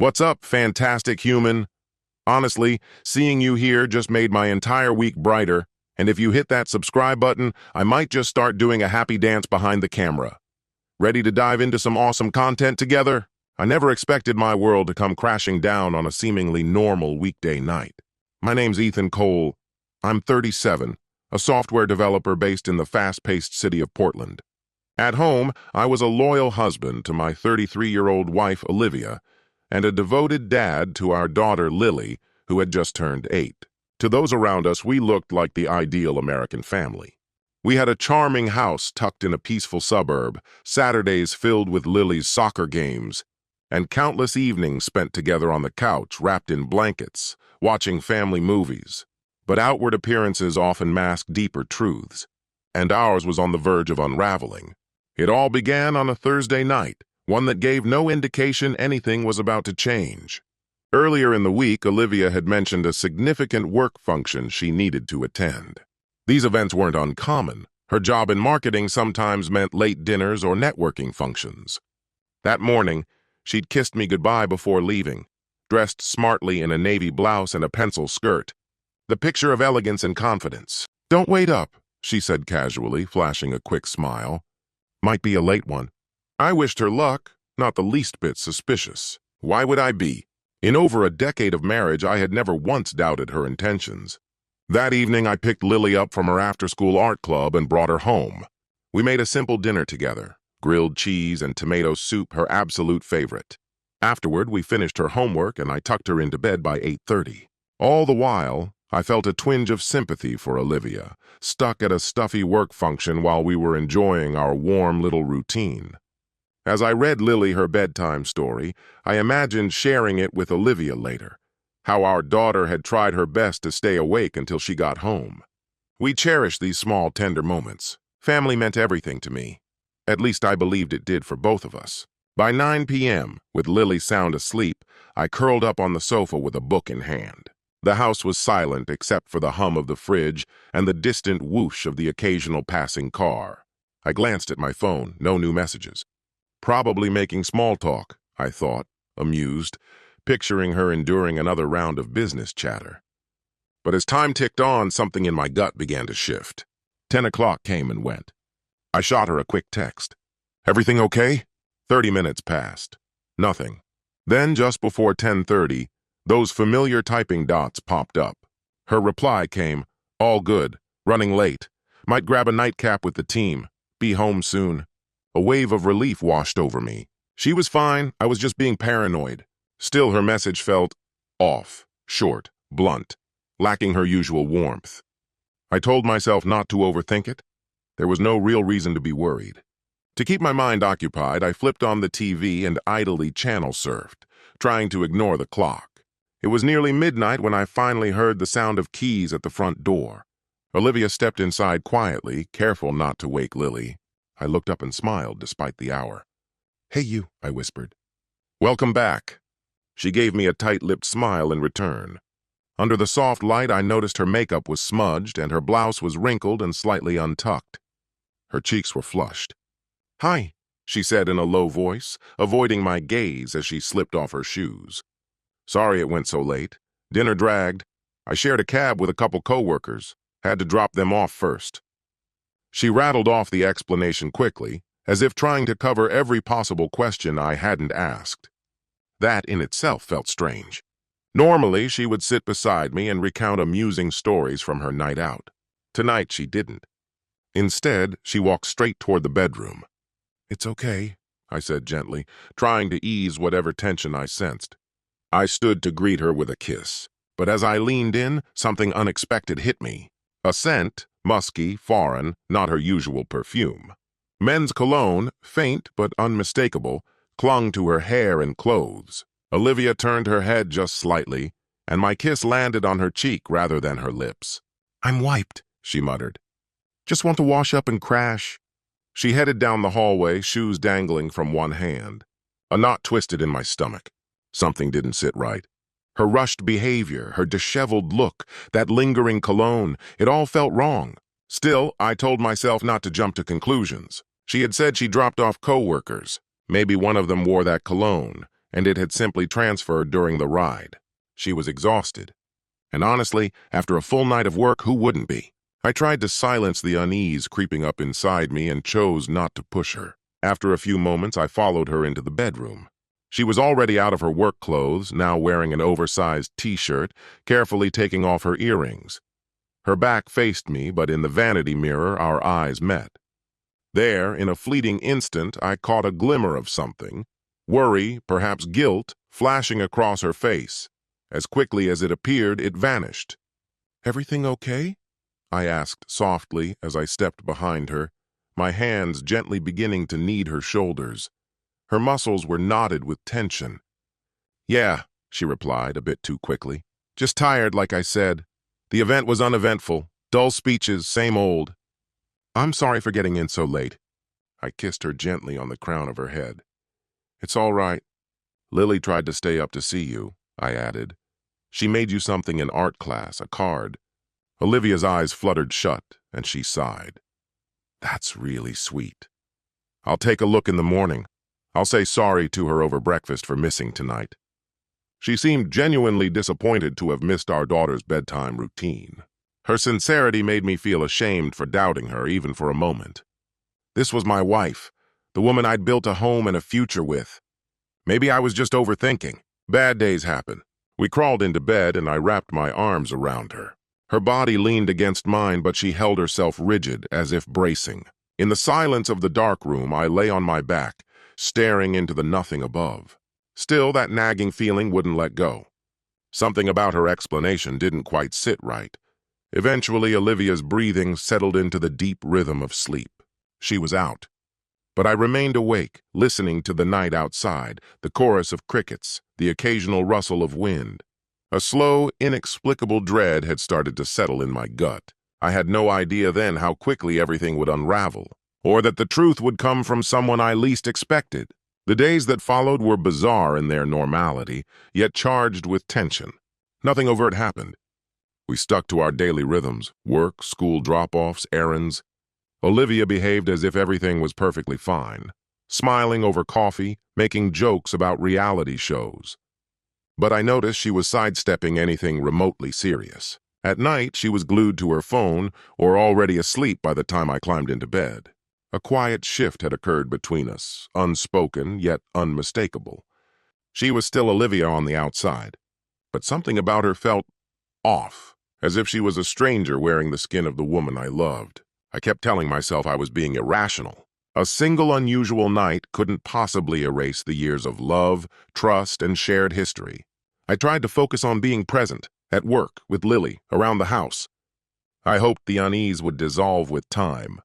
What's up, fantastic human? Honestly, seeing you here just made my entire week brighter, and if you hit that subscribe button, I might just start doing a happy dance behind the camera. Ready to dive into some awesome content together? I never expected my world to come crashing down on a seemingly normal weekday night. My name's Ethan Cole. I'm 37, a software developer based in the fast-paced city of Portland. At home, I was a loyal husband to my 33-year-old wife, Olivia, and a devoted dad to our daughter, Lily, who had just turned 8. To those around us, we looked like the ideal American family. We had a charming house tucked in a peaceful suburb, Saturdays filled with Lily's soccer games, and countless evenings spent together on the couch, wrapped in blankets, watching family movies. But outward appearances often mask deeper truths, and ours was on the verge of unraveling. It all began on a Thursday night, one that gave no indication anything was about to change. Earlier in the week, Olivia had mentioned a significant work function she needed to attend. These events weren't uncommon. Her job in marketing sometimes meant late dinners or networking functions. That morning, she'd kissed me goodbye before leaving, dressed smartly in a navy blouse and a pencil skirt, the picture of elegance and confidence. "Don't wait up," she said casually, flashing a quick smile. "Might be a late one." I wished her luck, not the least bit suspicious. Why would I be? In over a decade of marriage, I had never once doubted her intentions. That evening, I picked Lily up from her after-school art club and brought her home. We made a simple dinner together, grilled cheese and tomato soup, her absolute favorite. Afterward, we finished her homework and I tucked her into bed by 8:30. All the while, I felt a twinge of sympathy for Olivia, stuck at a stuffy work function while we were enjoying our warm little routine. As I read Lily her bedtime story, I imagined sharing it with Olivia later, how our daughter had tried her best to stay awake until she got home. We cherished these small, tender moments. Family meant everything to me. At least I believed it did for both of us. By 9 p.m., with Lily sound asleep, I curled up on the sofa with a book in hand. The house was silent except for the hum of the fridge and the distant whoosh of the occasional passing car. I glanced at my phone, no new messages. Probably making small talk, I thought, amused, picturing her enduring another round of business chatter. But as time ticked on, something in my gut began to shift. 10 o'clock came and went. I shot her a quick text. "Everything okay?" 30 minutes passed. Nothing. Then, just before 10:30, those familiar typing dots popped up. Her reply came, "All good, running late. Might grab a nightcap with the team. Be home soon." A wave of relief washed over me. She was fine, I was just being paranoid. Still, her message felt off, short, blunt, lacking her usual warmth. I told myself not to overthink it. There was no real reason to be worried. To keep my mind occupied, I flipped on the TV and idly channel surfed, trying to ignore the clock. It was nearly midnight when I finally heard the sound of keys at the front door. Olivia stepped inside quietly, careful not to wake Lily. I looked up and smiled despite the hour. "Hey you," I whispered. "Welcome back." She gave me a tight-lipped smile in return. Under the soft light, I noticed her makeup was smudged and her blouse was wrinkled and slightly untucked. Her cheeks were flushed. "Hi," she said in a low voice, avoiding my gaze as she slipped off her shoes. "Sorry it went so late. Dinner dragged. I shared a cab with a couple coworkers. Had to drop them off first." She rattled off the explanation quickly, as if trying to cover every possible question I hadn't asked. That in itself felt strange. Normally, she would sit beside me and recount amusing stories from her night out. Tonight, she didn't. Instead, she walked straight toward the bedroom. "It's okay," I said gently, trying to ease whatever tension I sensed. I stood to greet her with a kiss, but as I leaned in, something unexpected hit me. A scent, musky, foreign, not her usual perfume. Men's cologne, faint but unmistakable, clung to her hair and clothes. Olivia turned her head just slightly, and my kiss landed on her cheek rather than her lips. "I'm wiped," she muttered. "Just want to wash up and crash." She headed down the hallway, shoes dangling from one hand. A knot twisted in my stomach. Something didn't sit right. Her rushed behavior, her disheveled look, that lingering cologne, it all felt wrong. Still, I told myself not to jump to conclusions. She had said she dropped off coworkers. Maybe one of them wore that cologne, and it had simply transferred during the ride. She was exhausted. And honestly, after a full night of work, who wouldn't be? I tried to silence the unease creeping up inside me and chose not to push her. After a few moments, I followed her into the bedroom. She was already out of her work clothes, now wearing an oversized t-shirt, carefully taking off her earrings. Her back faced me, but in the vanity mirror our eyes met. There, in a fleeting instant, I caught a glimmer of something, worry, perhaps guilt, flashing across her face. As quickly as it appeared, it vanished. "Everything okay?" I asked softly as I stepped behind her, my hands gently beginning to knead her shoulders. Her muscles were knotted with tension. "Yeah," she replied, a bit too quickly. "Just tired, like I said. The event was uneventful. Dull speeches, same old. I'm sorry for getting in so late." I kissed her gently on the crown of her head. "It's all right. Lily tried to stay up to see you," I added. "She made you something in art class, a card." Olivia's eyes fluttered shut, and she sighed. "That's really sweet. I'll take a look in the morning. I'll say sorry to her over breakfast for missing tonight." She seemed genuinely disappointed to have missed our daughter's bedtime routine. Her sincerity made me feel ashamed for doubting her, even for a moment. This was my wife, the woman I'd built a home and a future with. Maybe I was just overthinking. Bad days happen. We crawled into bed, and I wrapped my arms around her. Her body leaned against mine, but she held herself rigid, as if bracing. In the silence of the dark room, I lay on my back, staring into the nothing above. Still, that nagging feeling wouldn't let go. Something about her explanation didn't quite sit right. Eventually, Olivia's breathing settled into the deep rhythm of sleep. She was out. But I remained awake, listening to the night outside, the chorus of crickets, the occasional rustle of wind. A slow, inexplicable dread had started to settle in my gut. I had no idea then how quickly everything would unravel, or that the truth would come from someone I least expected. The days that followed were bizarre in their normality, yet charged with tension. Nothing overt happened. We stuck to our daily rhythms: work, school drop-offs, errands. Olivia behaved as if everything was perfectly fine, smiling over coffee, making jokes about reality shows. But I noticed she was sidestepping anything remotely serious. At night, she was glued to her phone or already asleep by the time I climbed into bed. A quiet shift had occurred between us, unspoken yet unmistakable. She was still Olivia on the outside, but something about her felt off, as if she was a stranger wearing the skin of the woman I loved. I kept telling myself I was being irrational. A single unusual night couldn't possibly erase the years of love, trust, and shared history. I tried to focus on being present, at work, with Lily, around the house. I hoped the unease would dissolve with time.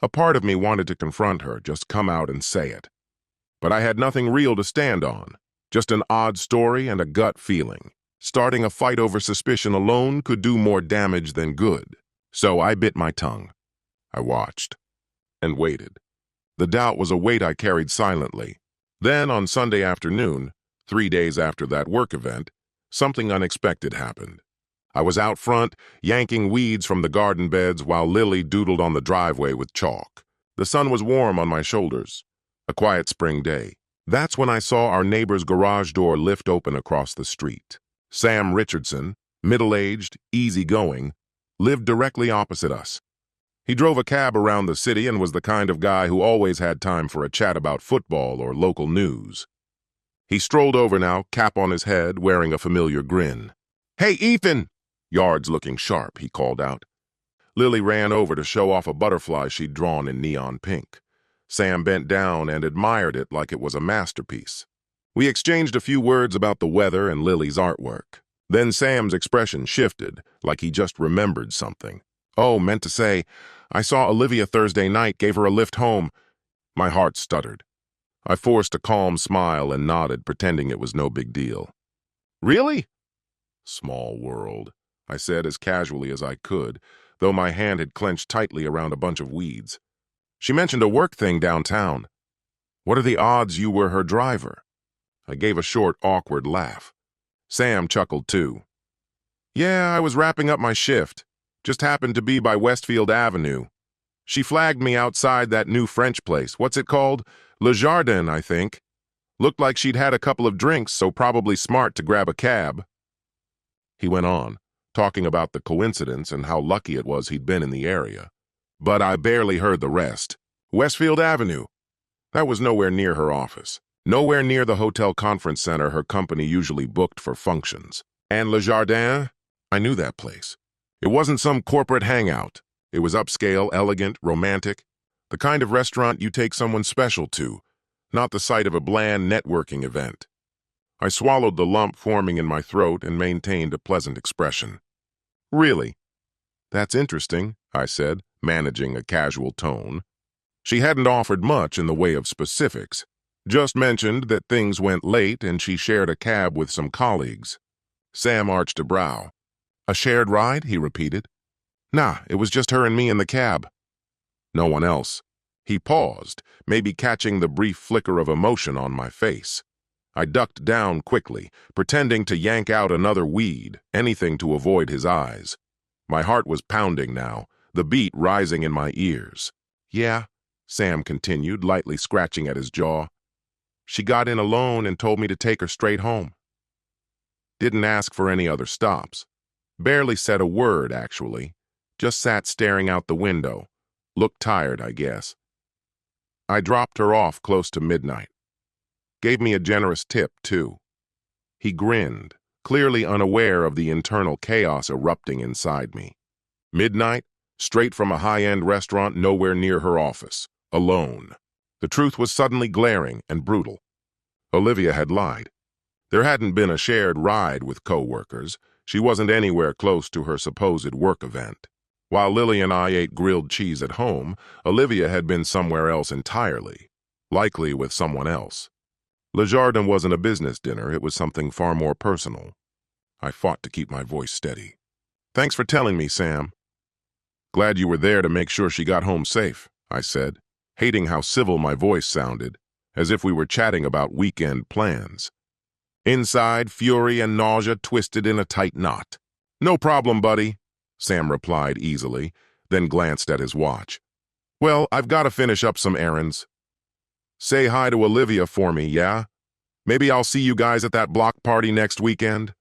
A part of me wanted to confront her, just come out and say it. But I had nothing real to stand on, just an odd story and a gut feeling. Starting a fight over suspicion alone could do more damage than good. So I bit my tongue. I watched and waited. The doubt was a weight I carried silently. Then, on Sunday afternoon, 3 days after that work event, something unexpected happened. I was out front, yanking weeds from the garden beds while Lily doodled on the driveway with chalk. The sun was warm on my shoulders. A quiet spring day. That's when I saw our neighbor's garage door lift open across the street. Sam Richardson, middle-aged, easygoing, lived directly opposite us. He drove a cab around the city and was the kind of guy who always had time for a chat about football or local news. He strolled over now, cap on his head, wearing a familiar grin. "Hey, Ethan!" Yards looking sharp, he called out. Lily ran over to show off a butterfly she'd drawn in neon pink. Sam bent down and admired it like it was a masterpiece. We exchanged a few words about the weather and Lily's artwork. Then Sam's expression shifted, like he just remembered something. "Oh, meant to say, I saw Olivia Thursday night, gave her a lift home." My heart stuttered. I forced a calm smile and nodded, pretending it was no big deal. "Really?" "Small world," I said as casually as I could, though my hand had clenched tightly around a bunch of weeds. "She mentioned a work thing downtown. What are the odds you were her driver?" I gave a short, awkward laugh. Sam chuckled too. "Yeah, I was wrapping up my shift. Just happened to be by Westfield Avenue. She flagged me outside that new French place. What's it called? Le Jardin, I think. Looked like she'd had a couple of drinks, so probably smart to grab a cab. He went on, talking about the coincidence and how lucky it was he'd been in the area. But I barely heard the rest. Westfield Avenue. That was nowhere near her office. Nowhere near the hotel conference center her company usually booked for functions. And Le Jardin? I knew that place. It wasn't some corporate hangout. It was upscale, elegant, romantic. The kind of restaurant you take someone special to, not the site of a bland networking event. I swallowed the lump forming in my throat and maintained a pleasant expression. Really? That's interesting, I said, managing a casual tone. She hadn't offered much in the way of specifics, just mentioned that things went late and she shared a cab with some colleagues. Sam arched a brow. A shared ride? He repeated. Nah, it was just her and me in the cab. No one else. He paused, maybe catching the brief flicker of emotion on my face. I ducked down quickly, pretending to yank out another weed, anything to avoid his eyes. My heart was pounding now, the beat rising in my ears. Yeah, Sam continued, lightly scratching at his jaw. She got in alone and told me to take her straight home. Didn't ask for any other stops. Barely said a word, actually. Just sat staring out the window. Looked tired, I guess. I dropped her off close to midnight. Gave me a generous tip, too. He grinned, clearly unaware of the internal chaos erupting inside me. Midnight, straight from a high-end restaurant nowhere near her office, alone. The truth was suddenly glaring and brutal. Olivia had lied. There hadn't been a shared ride with co-workers. She wasn't anywhere close to her supposed work event. While Lily and I ate grilled cheese at home, Olivia had been somewhere else entirely, likely with someone else. Le Jardin wasn't a business dinner, it was something far more personal. I fought to keep my voice steady. Thanks for telling me, Sam. Glad you were there to make sure she got home safe, I said, hating how civil my voice sounded, as if we were chatting about weekend plans. Inside, fury and nausea twisted in a tight knot. No problem, buddy, Sam replied easily, then glanced at his watch. Well, I've got to finish up some errands. Say hi to Olivia for me, yeah? Maybe I'll see you guys at that block party next weekend?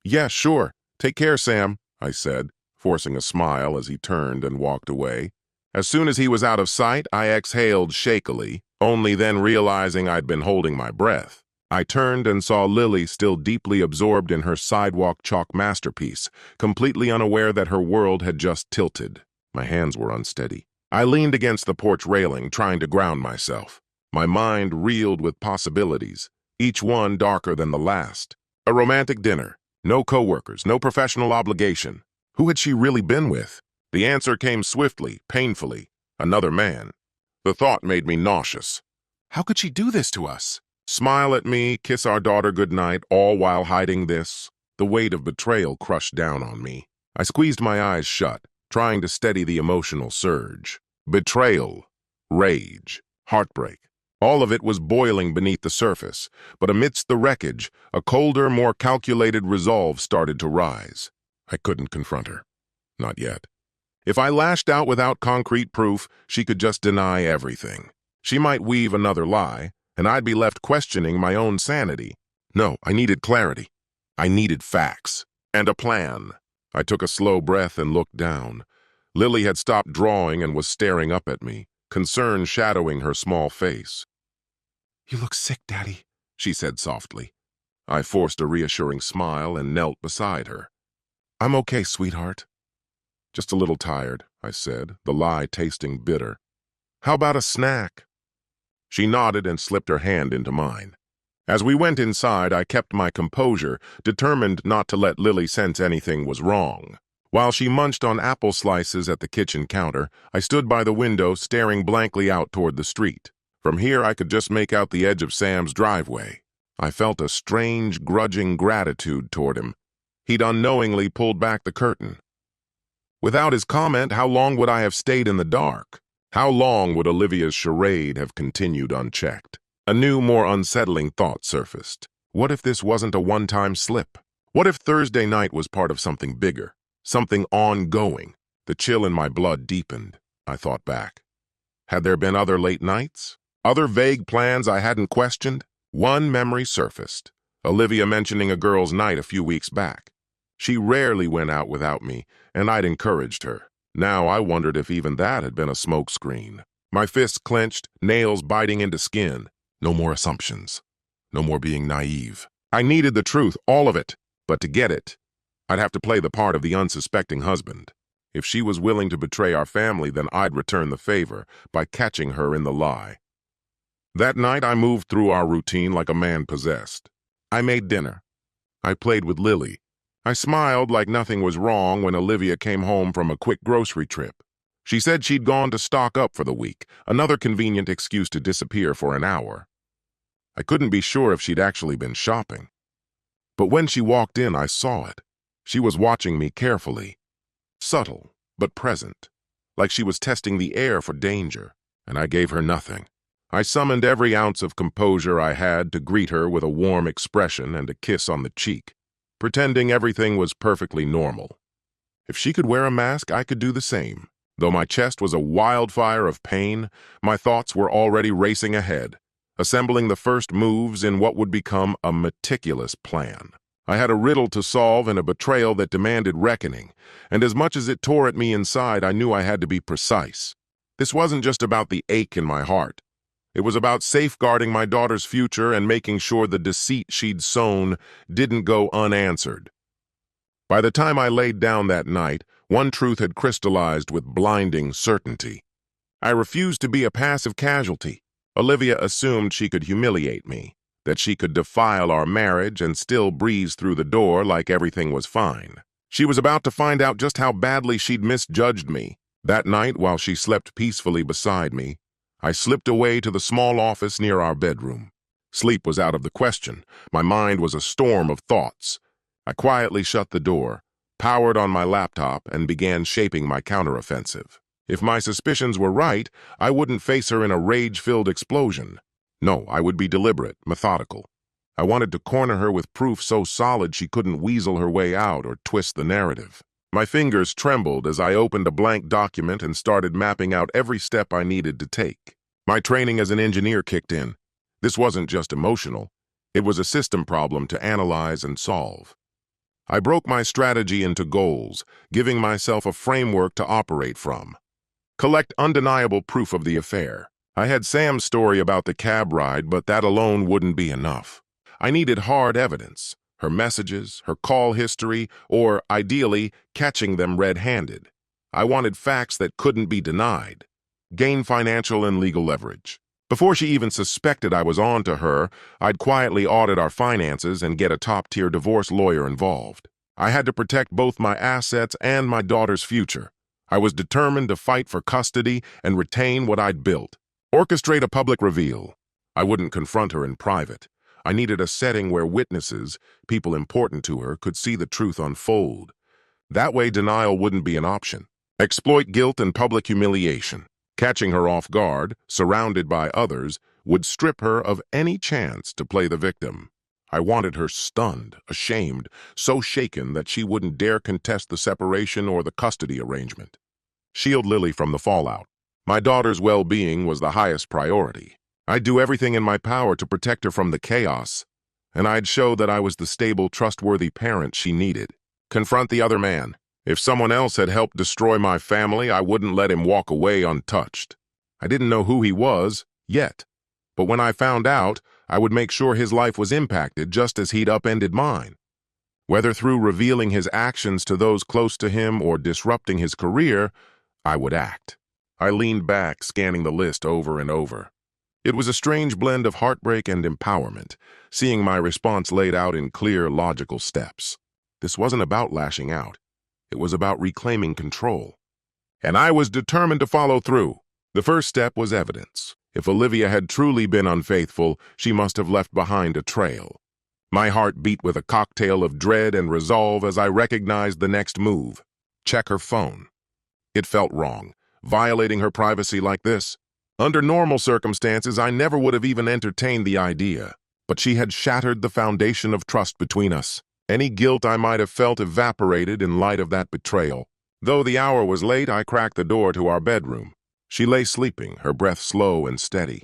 Yeah, sure. Take care, Sam, I said, forcing a smile as he turned and walked away. As soon as he was out of sight, I exhaled shakily, only then realizing I'd been holding my breath. I turned and saw Lily still deeply absorbed in her sidewalk chalk masterpiece, completely unaware that her world had just tilted. My hands were unsteady. I leaned against the porch railing, trying to ground myself. My mind reeled with possibilities, each one darker than the last. A romantic dinner, no coworkers, no professional obligation. Who had she really been with? The answer came swiftly, painfully. Another man. The thought made me nauseous. How could she do this to us? Smile at me, kiss our daughter goodnight, all while hiding this? The weight of betrayal crushed down on me. I squeezed my eyes shut, trying to steady the emotional surge. Betrayal, rage, heartbreak. All of it was boiling beneath the surface, but amidst the wreckage, a colder, more calculated resolve started to rise. I couldn't confront her. Not yet. If I lashed out without concrete proof, she could just deny everything. She might weave another lie, and I'd be left questioning my own sanity. No, I needed clarity. I needed facts. And a plan. I took a slow breath and looked down. Lily had stopped drawing and was staring up at me, concern shadowing her small face. You look sick, Daddy, she said softly. I forced a reassuring smile and knelt beside her. I'm okay, sweetheart. Just a little tired, I said, the lie tasting bitter. How about a snack? She nodded and slipped her hand into mine. As we went inside, I kept my composure, determined not to let Lily sense anything was wrong. While she munched on apple slices at the kitchen counter, I stood by the window staring blankly out toward the street. From here, I could just make out the edge of Sam's driveway. I felt a strange, grudging gratitude toward him. He'd unknowingly pulled back the curtain. Without his comment, how long would I have stayed in the dark? How long would Olivia's charade have continued unchecked? A new, more unsettling thought surfaced. What if this wasn't a one-time slip? What if Thursday night was part of something bigger? Something ongoing? The chill in my blood deepened. I thought back. Had there been other late nights? Other vague plans I hadn't questioned? One memory surfaced, Olivia mentioning a girls' night a few weeks back. She rarely went out without me, and I'd encouraged her. Now I wondered if even that had been a smokescreen. My fists clenched, nails biting into skin. No more assumptions. No more being naive. I needed the truth, all of it. But to get it, I'd have to play the part of the unsuspecting husband. If she was willing to betray our family, then I'd return the favor by catching her in the lie. That night, I moved through our routine like a man possessed. I made dinner. I played with Lily. I smiled like nothing was wrong when Olivia came home from a quick grocery trip. She said she'd gone to stock up for the week, another convenient excuse to disappear for an hour. I couldn't be sure if she'd actually been shopping. But when she walked in, I saw it. She was watching me carefully. Subtle, but present, like she was testing the air for danger, and I gave her nothing. I summoned every ounce of composure I had to greet her with a warm expression and a kiss on the cheek, pretending everything was perfectly normal. If she could wear a mask, I could do the same. Though my chest was a wildfire of pain, my thoughts were already racing ahead, assembling the first moves in what would become a meticulous plan. I had a riddle to solve and a betrayal that demanded reckoning, and as much as it tore at me inside, I knew I had to be precise. This wasn't just about the ache in my heart. It was about safeguarding my daughter's future and making sure the deceit she'd sown didn't go unanswered. By the time I laid down that night, one truth had crystallized with blinding certainty. I refused to be a passive casualty. Olivia assumed she could humiliate me, that she could defile our marriage and still breeze through the door like everything was fine. She was about to find out just how badly she'd misjudged me. That night, while she slept peacefully beside me, I slipped away to the small office near our bedroom. Sleep was out of the question. My mind was a storm of thoughts. I quietly shut the door, powered on my laptop, and began shaping my counteroffensive. If my suspicions were right, I wouldn't face her in a rage-filled explosion. No, I would be deliberate, methodical. I wanted to corner her with proof so solid she couldn't weasel her way out or twist the narrative. My fingers trembled as I opened a blank document and started mapping out every step I needed to take. My training as an engineer kicked in. This wasn't just emotional. It was a system problem to analyze and solve. I broke my strategy into goals, giving myself a framework to operate from. Collect undeniable proof of the affair. I had Sam's story about the cab ride, but that alone wouldn't be enough. I needed hard evidence. Her messages, her call history, or, ideally, catching them red-handed. I wanted facts that couldn't be denied. Gain financial and legal leverage. Before she even suspected I was on to her, I'd quietly audit our finances and get a top-tier divorce lawyer involved. I had to protect both my assets and my daughter's future. I was determined to fight for custody and retain what I'd built. Orchestrate a public reveal. I wouldn't confront her in private. I needed a setting where witnesses, people important to her, could see the truth unfold. That way denial wouldn't be an option. Exploit guilt and public humiliation. Catching her off guard, surrounded by others, would strip her of any chance to play the victim. I wanted her stunned, ashamed, so shaken that she wouldn't dare contest the separation or the custody arrangement. Shield Lily from the fallout. My daughter's well-being was the highest priority. I'd do everything in my power to protect her from the chaos, and I'd show that I was the stable, trustworthy parent she needed. Confront the other man. If someone else had helped destroy my family, I wouldn't let him walk away untouched. I didn't know who he was, yet. But when I found out, I would make sure his life was impacted just as he'd upended mine. Whether through revealing his actions to those close to him or disrupting his career, I would act. I leaned back, scanning the list over and over. It was a strange blend of heartbreak and empowerment, seeing my response laid out in clear, logical steps. This wasn't about lashing out. It was about reclaiming control. And I was determined to follow through. The first step was evidence. If Olivia had truly been unfaithful, she must have left behind a trail. My heart beat with a cocktail of dread and resolve as I recognized the next move. Check her phone. It felt wrong, violating her privacy like this. Under normal circumstances, I never would have even entertained the idea. But she had shattered the foundation of trust between us. Any guilt I might have felt evaporated in light of that betrayal. Though the hour was late, I cracked the door to our bedroom. She lay sleeping, her breath slow and steady.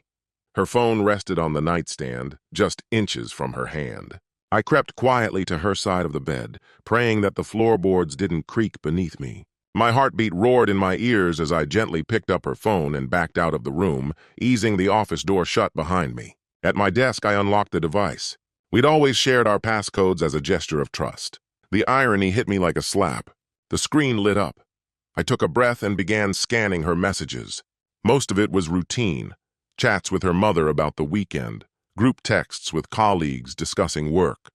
Her phone rested on the nightstand, just inches from her hand. I crept quietly to her side of the bed, praying that the floorboards didn't creak beneath me. My heartbeat roared in my ears as I gently picked up her phone and backed out of the room, easing the office door shut behind me. At my desk, I unlocked the device. We'd always shared our passcodes as a gesture of trust. The irony hit me like a slap. The screen lit up. I took a breath and began scanning her messages. Most of it was routine. Chats with her mother about the weekend, group texts with colleagues discussing work.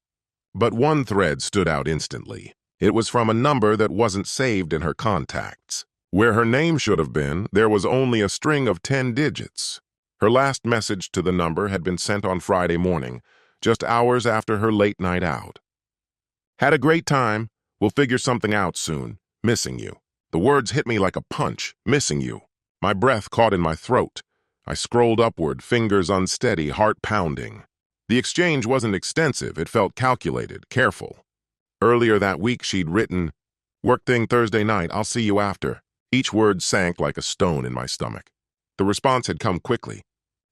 But one thread stood out instantly. It was from a number that wasn't saved in her contacts. Where her name should have been, there was only a string of 10 digits. Her last message to the number had been sent on Friday morning, just hours after her late night out. Had a great time. We'll figure something out soon. Missing you. The words hit me like a punch. Missing you. My breath caught in my throat. I scrolled upward, fingers unsteady, heart pounding. The exchange wasn't extensive. It felt calculated, careful. Earlier that week, she'd written, "Work thing Thursday night. I'll see you after." Each word sank like a stone in my stomach. The response had come quickly.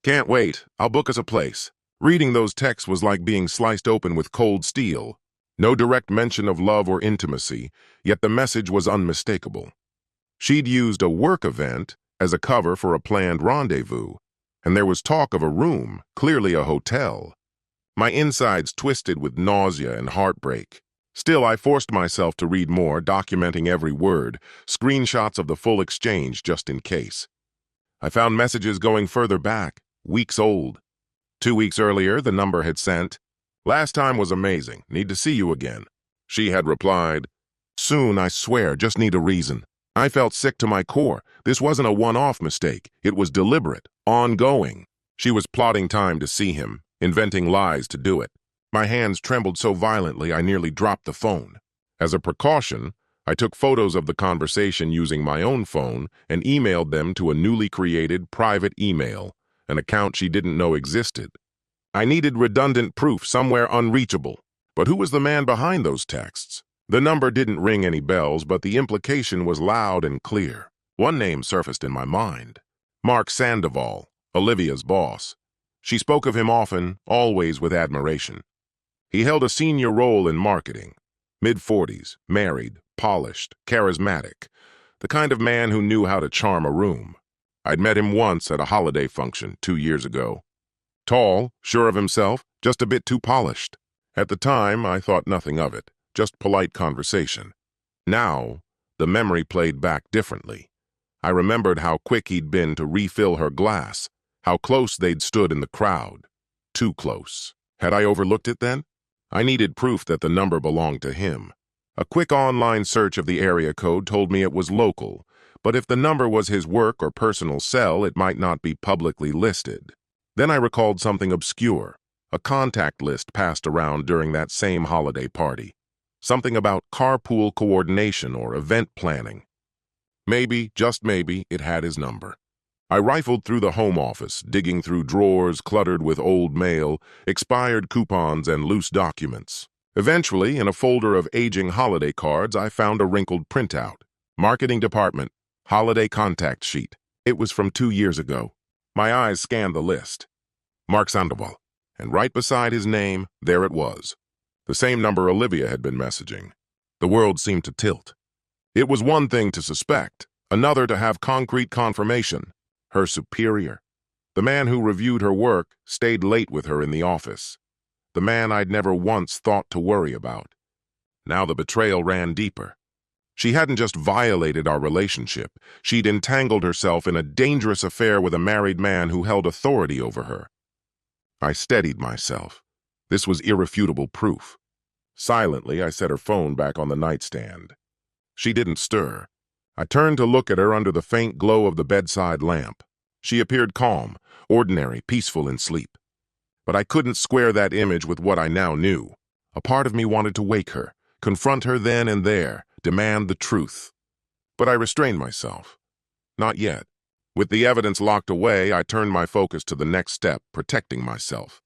"Can't wait. I'll book us a place." Reading those texts was like being sliced open with cold steel. No direct mention of love or intimacy, yet the message was unmistakable. She'd used a work event as a cover for a planned rendezvous, and there was talk of a room, clearly a hotel. My insides twisted with nausea and heartbreak. Still, I forced myself to read more, documenting every word, screenshots of the full exchange just in case. I found messages going further back, weeks old. 2 weeks earlier, the number had sent, "Last time was amazing. Need to see you again." She had replied, "Soon, I swear, just need a reason." I felt sick to my core. This wasn't a one-off mistake. It was deliberate, ongoing. She was plotting time to see him, inventing lies to do it. My hands trembled so violently I nearly dropped the phone. As a precaution, I took photos of the conversation using my own phone and emailed them to a newly created private email, an account she didn't know existed. I needed redundant proof somewhere unreachable. But who was the man behind those texts? The number didn't ring any bells, but the implication was loud and clear. One name surfaced in my mind. Mark Sandoval, Olivia's boss. She spoke of him often, always with admiration. He held a senior role in marketing. Mid-40s, married, polished, charismatic. The kind of man who knew how to charm a room. I'd met him once at a holiday function 2 years ago. Tall, sure of himself, just a bit too polished. At the time, I thought nothing of it. Just polite conversation. Now, the memory played back differently. I remembered how quick he'd been to refill her glass, how close they'd stood in the crowd. Too close. Had I overlooked it then? I needed proof that the number belonged to him. A quick online search of the area code told me it was local, but if the number was his work or personal cell, it might not be publicly listed. Then I recalled something obscure, a contact list passed around during that same holiday party. Something about carpool coordination or event planning. Maybe, just maybe, it had his number. I rifled through the home office, digging through drawers cluttered with old mail, expired coupons, and loose documents. Eventually, in a folder of aging holiday cards, I found a wrinkled printout. Marketing department, holiday contact sheet. It was from 2 years ago. My eyes scanned the list. Mark Sandoval. And right beside his name, there it was. The same number Olivia had been messaging. The world seemed to tilt. It was one thing to suspect, another to have concrete confirmation. Her superior. The man who reviewed her work stayed late with her in the office. The man I'd never once thought to worry about. Now the betrayal ran deeper. She hadn't just violated our relationship. She'd entangled herself in a dangerous affair with a married man who held authority over her. I steadied myself. This was irrefutable proof. Silently, I set her phone back on the nightstand. She didn't stir. I turned to look at her under the faint glow of the bedside lamp. She appeared calm, ordinary, peaceful in sleep. But I couldn't square that image with what I now knew. A part of me wanted to wake her, confront her then and there, demand the truth. But I restrained myself. Not yet. With the evidence locked away, I turned my focus to the next step, protecting myself.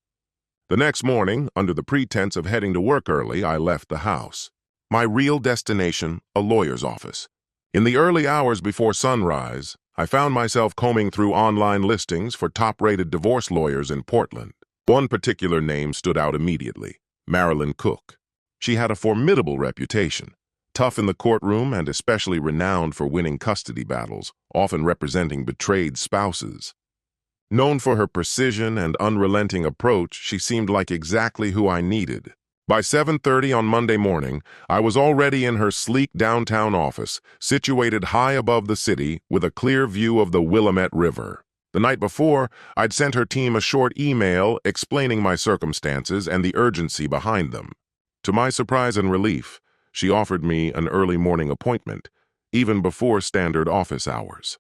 The next morning, under the pretense of heading to work early, I left the house. My real destination, a lawyer's office. In the early hours before sunrise, I found myself combing through online listings for top-rated divorce lawyers in Portland. One particular name stood out immediately: Marilyn Cook. She had a formidable reputation, tough in the courtroom and especially renowned for winning custody battles, often representing betrayed spouses. Known for her precision and unrelenting approach, she seemed like exactly who I needed. By 7:30 on Monday morning, I was already in her sleek downtown office, situated high above the city with a clear view of the Willamette River. The night before, I'd sent her team a short email explaining my circumstances and the urgency behind them. To my surprise and relief, she offered me an early morning appointment, even before standard office hours.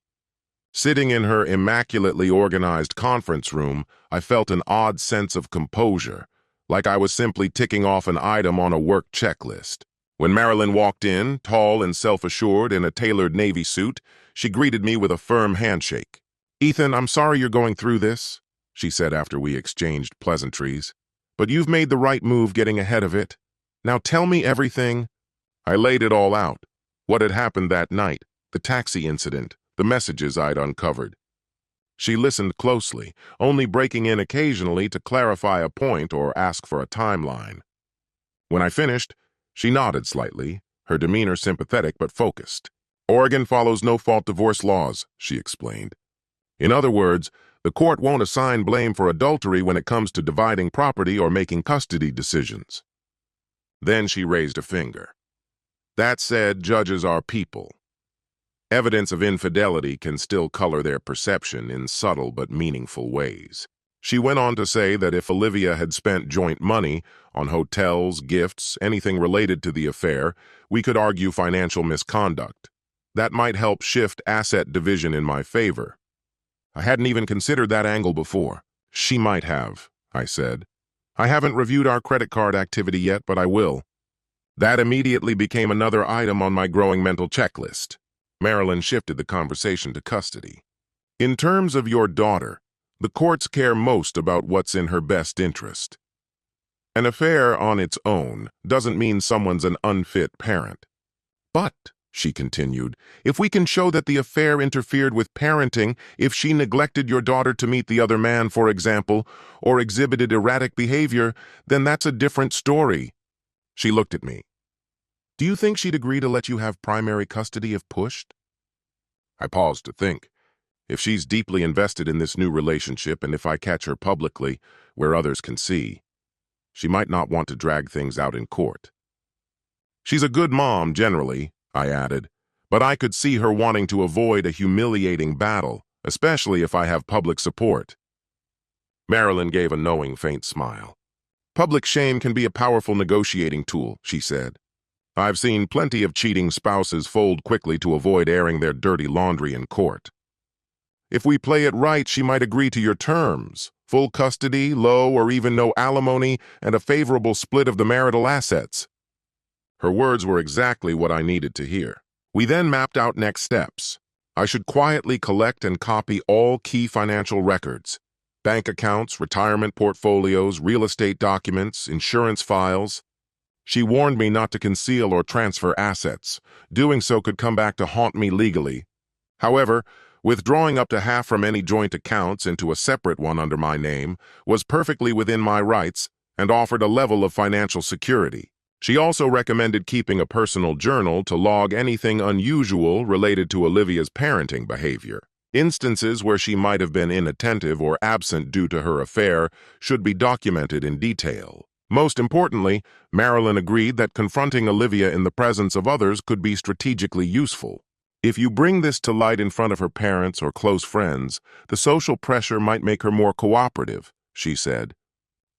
Sitting in her immaculately organized conference room, I felt an odd sense of composure, like I was simply ticking off an item on a work checklist. When Marilyn walked in, tall and self-assured in a tailored navy suit, she greeted me with a firm handshake. "Ethan, I'm sorry you're going through this," she said after we exchanged pleasantries. "But you've made the right move getting ahead of it. Now tell me everything." I laid it all out. What had happened that night, the taxi incident, the messages I'd uncovered. She listened closely, only breaking in occasionally to clarify a point or ask for a timeline. When I finished, she nodded slightly, her demeanor sympathetic but focused. "Oregon follows no-fault divorce laws," she explained. "In other words, the court won't assign blame for adultery when it comes to dividing property or making custody decisions." Then she raised a finger. "That said, judges are people. Evidence of infidelity can still color their perception in subtle but meaningful ways." She went on to say that if Olivia had spent joint money on hotels, gifts, anything related to the affair, we could argue financial misconduct. That might help shift asset division in my favor. I hadn't even considered that angle before. "She might have," I said. "I haven't reviewed our credit card activity yet, but I will." That immediately became another item on my growing mental checklist. Marilyn shifted the conversation to custody. "In terms of your daughter, the courts care most about what's in her best interest. An affair on its own doesn't mean someone's an unfit parent. But," she continued, "if we can show that the affair interfered with parenting, if she neglected your daughter to meet the other man, for example, or exhibited erratic behavior, then that's a different story." She looked at me. "Do you think she'd agree to let you have primary custody if pushed?" I paused to think. If she's deeply invested in this new relationship, and if I catch her publicly, where others can see, she might not want to drag things out in court. "She's a good mom, generally," I added, "but I could see her wanting to avoid a humiliating battle, especially if I have public support." Marilyn gave a knowing, faint smile. "Public shame can be a powerful negotiating tool," she said. "I've seen plenty of cheating spouses fold quickly to avoid airing their dirty laundry in court. If we play it right, she might agree to your terms: full custody, low or even no alimony, and a favorable split of the marital assets." Her words were exactly what I needed to hear. We then mapped out next steps. I should quietly collect and copy all key financial records: bank accounts, retirement portfolios, real estate documents, insurance files. She warned me not to conceal or transfer assets. Doing so could come back to haunt me legally. However, withdrawing up to half from any joint accounts into a separate one under my name was perfectly within my rights and offered a level of financial security. She also recommended keeping a personal journal to log anything unusual related to Olivia's parenting behavior. Instances where she might have been inattentive or absent due to her affair should be documented in detail. Most importantly, Marilyn agreed that confronting Olivia in the presence of others could be strategically useful. If you bring this to light in front of her parents or close friends, the social pressure might make her more cooperative, she said.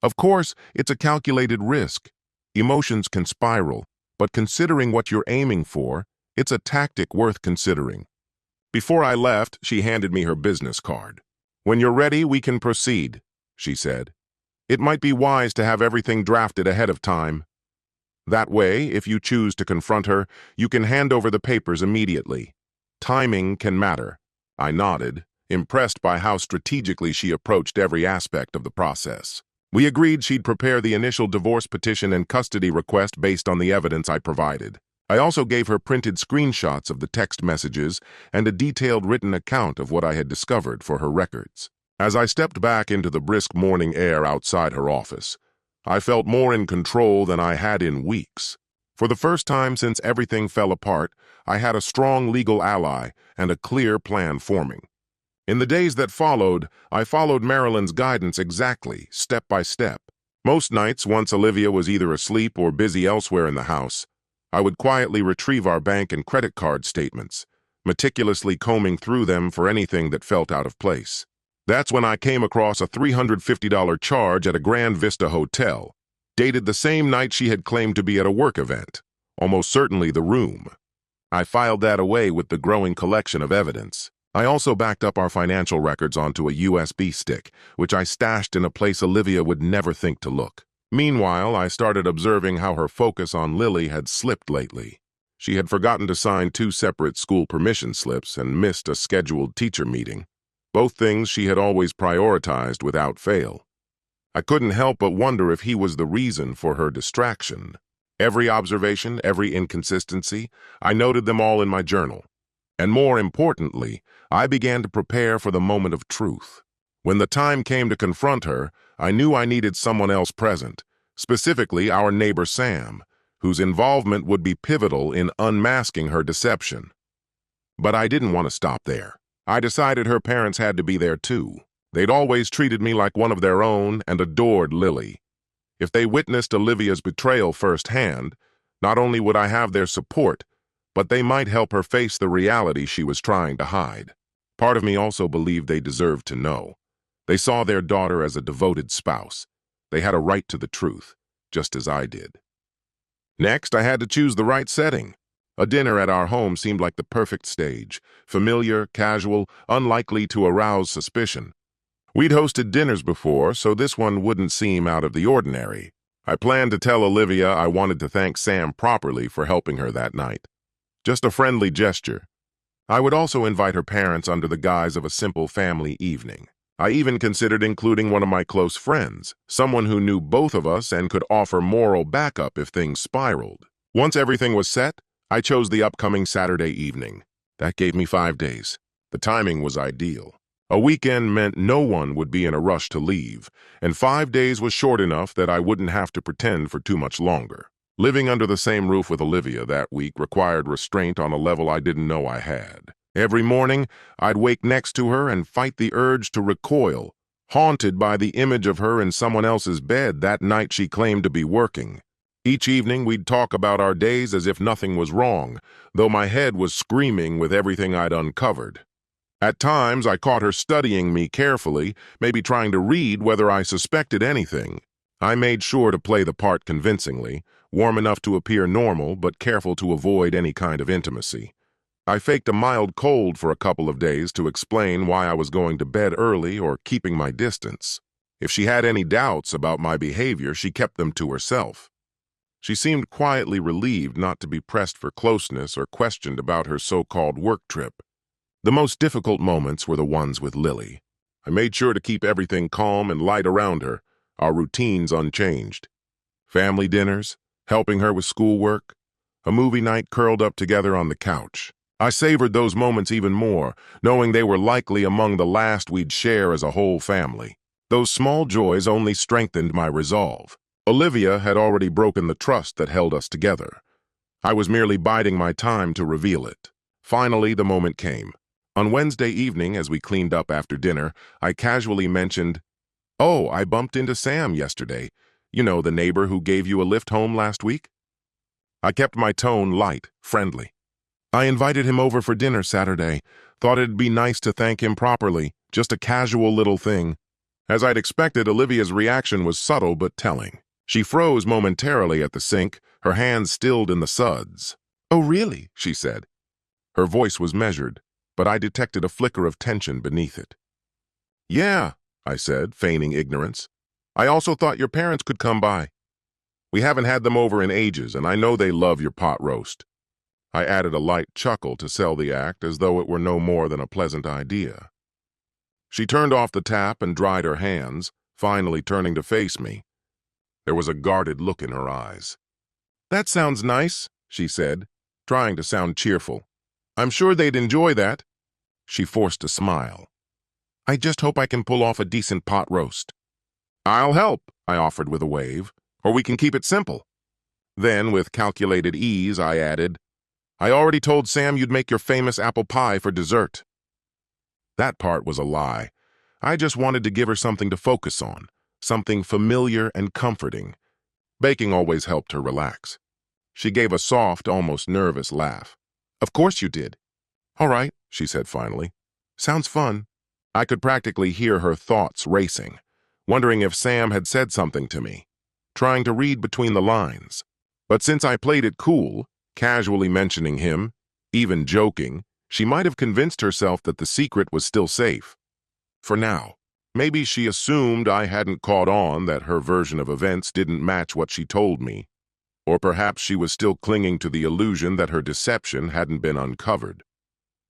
Of course, it's a calculated risk. Emotions can spiral, but considering what you're aiming for, it's a tactic worth considering. Before I left, she handed me her business card. "When you're ready, we can proceed," she said. "It might be wise to have everything drafted ahead of time. That way, if you choose to confront her, you can hand over the papers immediately. Timing can matter." I nodded, impressed by how strategically she approached every aspect of the process. We agreed she'd prepare the initial divorce petition and custody request based on the evidence I provided. I also gave her printed screenshots of the text messages and a detailed written account of what I had discovered for her records. As I stepped back into the brisk morning air outside her office, I felt more in control than I had in weeks. For the first time since everything fell apart, I had a strong legal ally and a clear plan forming. In the days that followed, I followed Marilyn's guidance exactly, step by step. Most nights, once Olivia was either asleep or busy elsewhere in the house, I would quietly retrieve our bank and credit card statements, meticulously combing through them for anything that felt out of place. That's when I came across a $350 charge at a Grand Vista hotel, dated the same night she had claimed to be at a work event, almost certainly the room. I filed that away with the growing collection of evidence. I also backed up our financial records onto a USB stick, which I stashed in a place Olivia would never think to look. Meanwhile, I started observing how her focus on Lily had slipped lately. She had forgotten to sign 2 separate school permission slips and missed a scheduled teacher meeting, both things she had always prioritized without fail. I couldn't help but wonder if he was the reason for her distraction. Every observation, every inconsistency, I noted them all in my journal. And more importantly, I began to prepare for the moment of truth. When the time came to confront her, I knew I needed someone else present, specifically our neighbor Sam, whose involvement would be pivotal in unmasking her deception. But I didn't want to stop there. I decided her parents had to be there too. They'd always treated me like one of their own and adored Lily. If they witnessed Olivia's betrayal firsthand, not only would I have their support, but they might help her face the reality she was trying to hide. Part of me also believed they deserved to know. They saw their daughter as a devoted spouse. They had a right to the truth, just as I did. Next, I had to choose the right setting. A dinner at our home seemed like the perfect stage, familiar, casual, unlikely to arouse suspicion. We'd hosted dinners before, so this one wouldn't seem out of the ordinary. I planned to tell Olivia I wanted to thank Sam properly for helping her that night. Just a friendly gesture. I would also invite her parents under the guise of a simple family evening. I even considered including one of my close friends, someone who knew both of us and could offer moral backup if things spiraled. Once everything was set, I chose the upcoming Saturday evening. That gave me 5 days. The timing was ideal. A weekend meant no one would be in a rush to leave, and 5 days was short enough that I wouldn't have to pretend for too much longer. Living under the same roof with Olivia that week required restraint on a level I didn't know I had. Every morning, I'd wake next to her and fight the urge to recoil, haunted by the image of her in someone else's bed that night she claimed to be working. Each evening, we'd talk about our days as if nothing was wrong, though my head was screaming with everything I'd uncovered. At times, I caught her studying me carefully, maybe trying to read whether I suspected anything. I made sure to play the part convincingly, warm enough to appear normal, but careful to avoid any kind of intimacy. I faked a mild cold for a couple of days to explain why I was going to bed early or keeping my distance. If she had any doubts about my behavior, she kept them to herself. She seemed quietly relieved not to be pressed for closeness or questioned about her so-called work trip. The most difficult moments were the ones with Lily. I made sure to keep everything calm and light around her, our routines unchanged. Family dinners, helping her with schoolwork, a movie night curled up together on the couch. I savored those moments even more, knowing they were likely among the last we'd share as a whole family. Those small joys only strengthened my resolve. Olivia had already broken the trust that held us together. I was merely biding my time to reveal it. Finally, the moment came. On Wednesday evening, as we cleaned up after dinner, I casually mentioned, "Oh, I bumped into Sam yesterday. You know, the neighbor who gave you a lift home last week?" I kept my tone light, friendly. "I invited him over for dinner Saturday. Thought it'd be nice to thank him properly, just a casual little thing." As I'd expected, Olivia's reaction was subtle but telling. She froze momentarily at the sink, her hands stilled in the suds. "Oh, really?" she said. Her voice was measured, but I detected a flicker of tension beneath it. "Yeah," I said, feigning ignorance. "I also thought your parents could come by. We haven't had them over in ages, and I know they love your pot roast." I added a light chuckle to sell the act as though it were no more than a pleasant idea. She turned off the tap and dried her hands, finally turning to face me. There was a guarded look in her eyes. "That sounds nice," she said. trying to sound cheerful. "I'm sure they'd enjoy that." She forced a smile. "I just hope I can pull off a decent pot roast." "I'll help," I offered with a wave, "or we can keep it simple." Then, with calculated ease, I added, "I already told Sam you'd make your famous apple pie for dessert." That part was a lie. I just wanted to give her something to focus on, something familiar and comforting. Baking always helped her relax. She gave a soft, almost nervous laugh. "Of course you did." "All right," she said finally. "Sounds fun." I could practically hear her thoughts racing, wondering if Sam had said something to me, trying to read between the lines. But since I played it cool, casually mentioning him, even joking, she might have convinced herself that the secret was still safe. For now. Maybe she assumed I hadn't caught on that her version of events didn't match what she told me. Or perhaps she was still clinging to the illusion that her deception hadn't been uncovered.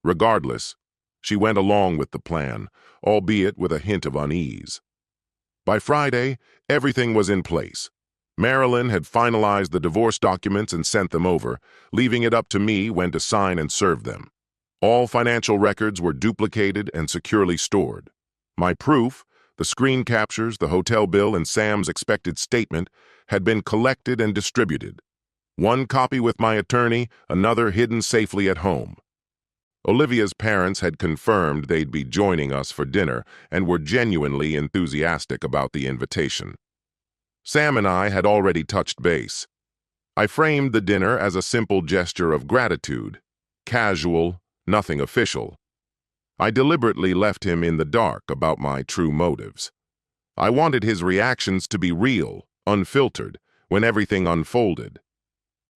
Regardless, she went along with the plan, albeit with a hint of unease. By Friday, everything was in place. Marilyn had finalized the divorce documents and sent them over, leaving it up to me when to sign and serve them. All financial records were duplicated and securely stored. My proof, the screen captures, the hotel bill, and Sam's expected statement, had been collected and distributed. One copy with my attorney, another hidden safely at home. Olivia's parents had confirmed they'd be joining us for dinner and were genuinely enthusiastic about the invitation. Sam and I had already touched base. I framed the dinner as a simple gesture of gratitude, casual, nothing official. I deliberately left him in the dark about my true motives. I wanted his reactions to be real, unfiltered, when everything unfolded.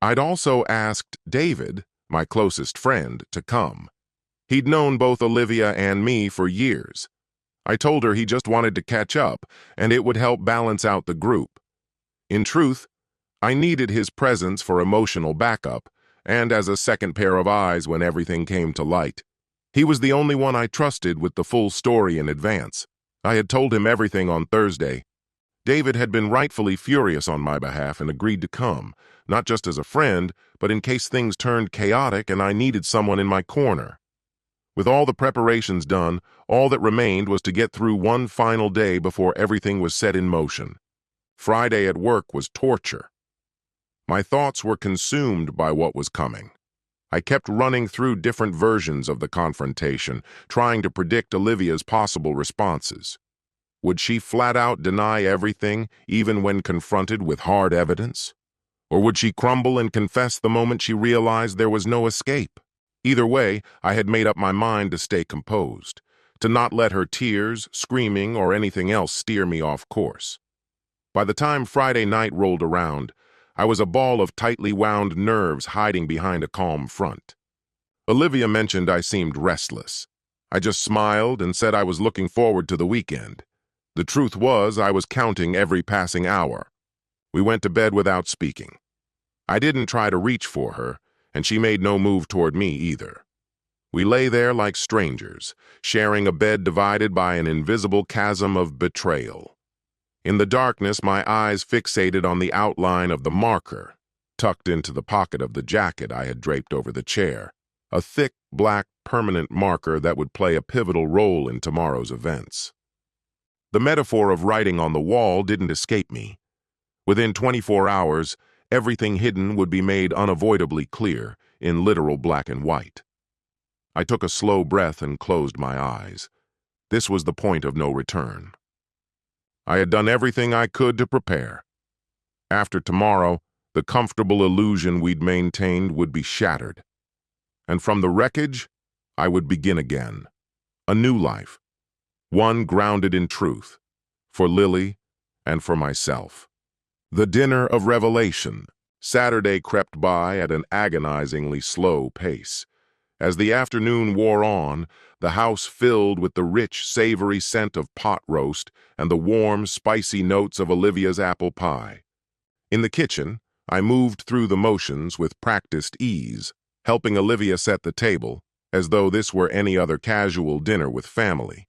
I'd also asked David, my closest friend, to come. He'd known both Olivia and me for years. I told her he just wanted to catch up, and it would help balance out the group. In truth, I needed his presence for emotional backup, and as a second pair of eyes when everything came to light. He was the only one I trusted with the full story in advance. I had told him everything on Thursday. David had been rightfully furious on my behalf and agreed to come, not just as a friend, but in case things turned chaotic and I needed someone in my corner. With all the preparations done, all that remained was to get through one final day before everything was set in motion. Friday at work was torture. My thoughts were consumed by what was coming. I kept running through different versions of the confrontation, trying to predict Olivia's possible responses. Would she flat out deny everything, even when confronted with hard evidence? Or would she crumble and confess the moment she realized there was no escape? Either way, I had made up my mind to stay composed, to not let her tears, screaming, or anything else steer me off course. By the time Friday night rolled around, I was a ball of tightly wound nerves hiding behind a calm front. Olivia mentioned I seemed restless. I just smiled and said I was looking forward to the weekend. The truth was, I was counting every passing hour. We went to bed without speaking. I didn't try to reach for her, and she made no move toward me either. We lay there like strangers, sharing a bed divided by an invisible chasm of betrayal. In the darkness, my eyes fixated on the outline of the marker, tucked into the pocket of the jacket I had draped over the chair, a thick, black, permanent marker that would play a pivotal role in tomorrow's events. The metaphor of writing on the wall didn't escape me. Within 24 hours, everything hidden would be made unavoidably clear, in literal black and white. I took a slow breath and closed my eyes. This was the point of no return. I had done everything I could to prepare. After tomorrow, the comfortable illusion we'd maintained would be shattered. And from the wreckage, I would begin again. A new life. One grounded in truth. For Lily and for myself. The dinner of revelation. Saturday crept by at an agonizingly slow pace. As the afternoon wore on, the house filled with the rich, savory scent of pot roast and the warm, spicy notes of Olivia's apple pie. In the kitchen, I moved through the motions with practiced ease, helping Olivia set the table, as though this were any other casual dinner with family.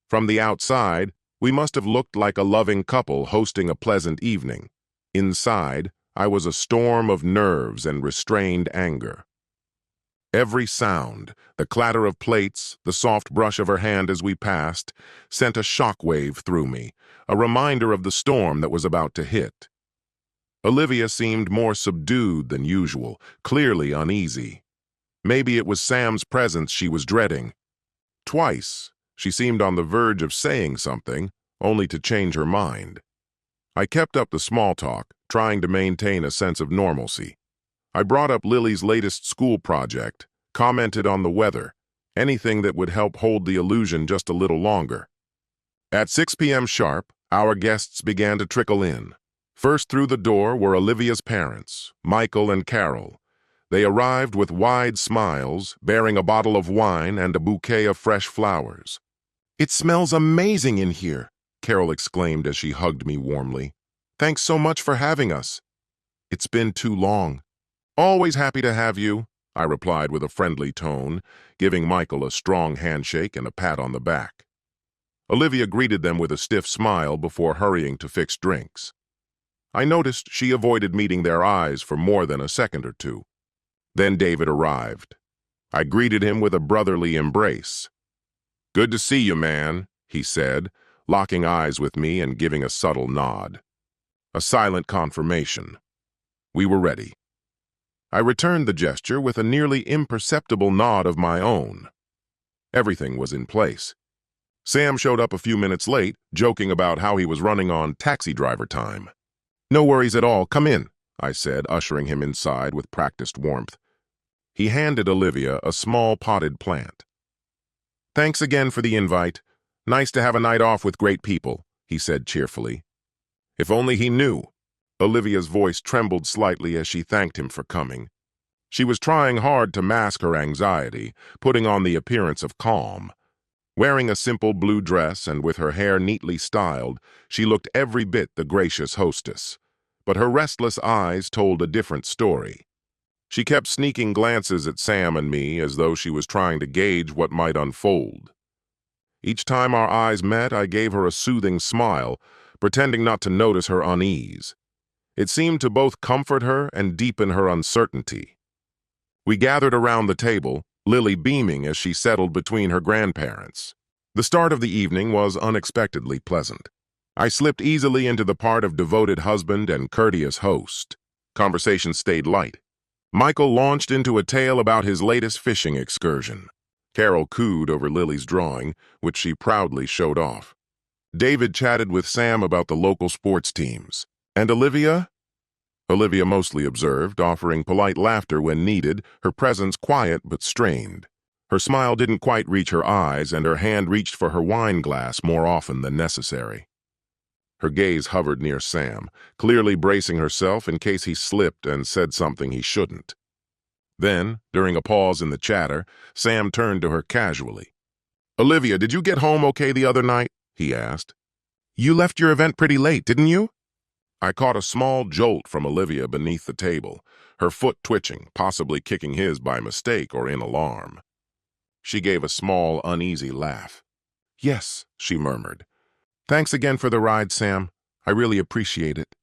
From the outside, we must have looked like a loving couple hosting a pleasant evening. Inside, I was a storm of nerves and restrained anger. Every sound, the clatter of plates, the soft brush of her hand as we passed, sent a shock wave through me, a reminder of the storm that was about to hit. Olivia seemed more subdued than usual, clearly uneasy. Maybe it was Sam's presence she was dreading. Twice, she seemed on the verge of saying something, only to change her mind. I kept up the small talk, trying to maintain a sense of normalcy. I brought up Lily's latest school project, commented on the weather, anything that would help hold the illusion just a little longer. At 6 p.m. sharp, our guests began to trickle in. First through the door were Olivia's parents, Michael and Carol. They arrived with wide smiles, bearing a bottle of wine and a bouquet of fresh flowers. "It smells amazing in here," Carol exclaimed as she hugged me warmly. "Thanks so much for having us." "It's been too long." "Always happy to have you," I replied with a friendly tone, giving Michael a strong handshake and a pat on the back. Olivia greeted them with a stiff smile before hurrying to fix drinks. I noticed she avoided meeting their eyes for more than a second or two. Then David arrived. I greeted him with a brotherly embrace. "Good to see you, man," he said, locking eyes with me and giving a subtle nod. A silent confirmation. We were ready. I returned the gesture with a nearly imperceptible nod of my own. Everything was in place. Sam showed up a few minutes late, joking about how he was running on taxi driver time. "No worries at all, come in," I said, ushering him inside with practiced warmth. He handed Olivia a small potted plant. "Thanks again for the invite. Nice to have a night off with great people," he said cheerfully. If only he knew. Olivia's voice trembled slightly as she thanked him for coming. She was trying hard to mask her anxiety, putting on the appearance of calm. Wearing a simple blue dress and with her hair neatly styled, she looked every bit the gracious hostess. But her restless eyes told a different story. She kept sneaking glances at Sam and me as though she was trying to gauge what might unfold. Each time our eyes met, I gave her a soothing smile, pretending not to notice her unease. It seemed to both comfort her and deepen her uncertainty. We gathered around the table, Lily beaming as she settled between her grandparents. The start of the evening was unexpectedly pleasant. I slipped easily into the part of devoted husband and courteous host. Conversation stayed light. Michael launched into a tale about his latest fishing excursion. Carol cooed over Lily's drawing, which she proudly showed off. David chatted with Sam about the local sports teams. And Olivia? Olivia mostly observed, offering polite laughter when needed, her presence quiet but strained. Her smile didn't quite reach her eyes, and her hand reached for her wine glass more often than necessary. Her gaze hovered near Sam, clearly bracing herself in case he slipped and said something he shouldn't. Then, during a pause in the chatter, Sam turned to her casually. "Olivia, did you get home okay the other night?" he asked. "You left your event pretty late, didn't you?" I caught a small jolt from Olivia beneath the table, her foot twitching, possibly kicking his by mistake or in alarm. She gave a small, uneasy laugh. "Yes," she murmured. "Thanks again for the ride, Sam. I really appreciate it."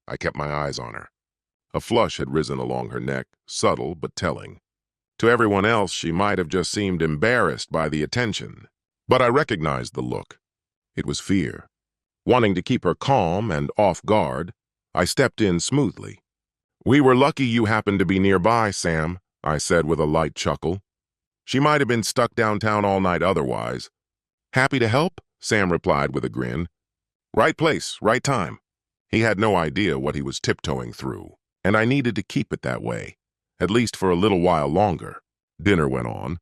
I kept my eyes on her. A flush had risen along her neck, subtle but telling. To everyone else, she might have just seemed embarrassed by the attention. But I recognized the look. It was fear. Wanting to keep her calm and off guard, I stepped in smoothly. "We were lucky you happened to be nearby, Sam," I said with a light chuckle. "She might have been stuck downtown all night otherwise." "Happy to help?" Sam replied with a grin. "Right place, right time." He had no idea what he was tiptoeing through, and I needed to keep it that way, at least for a little while longer. Dinner went on.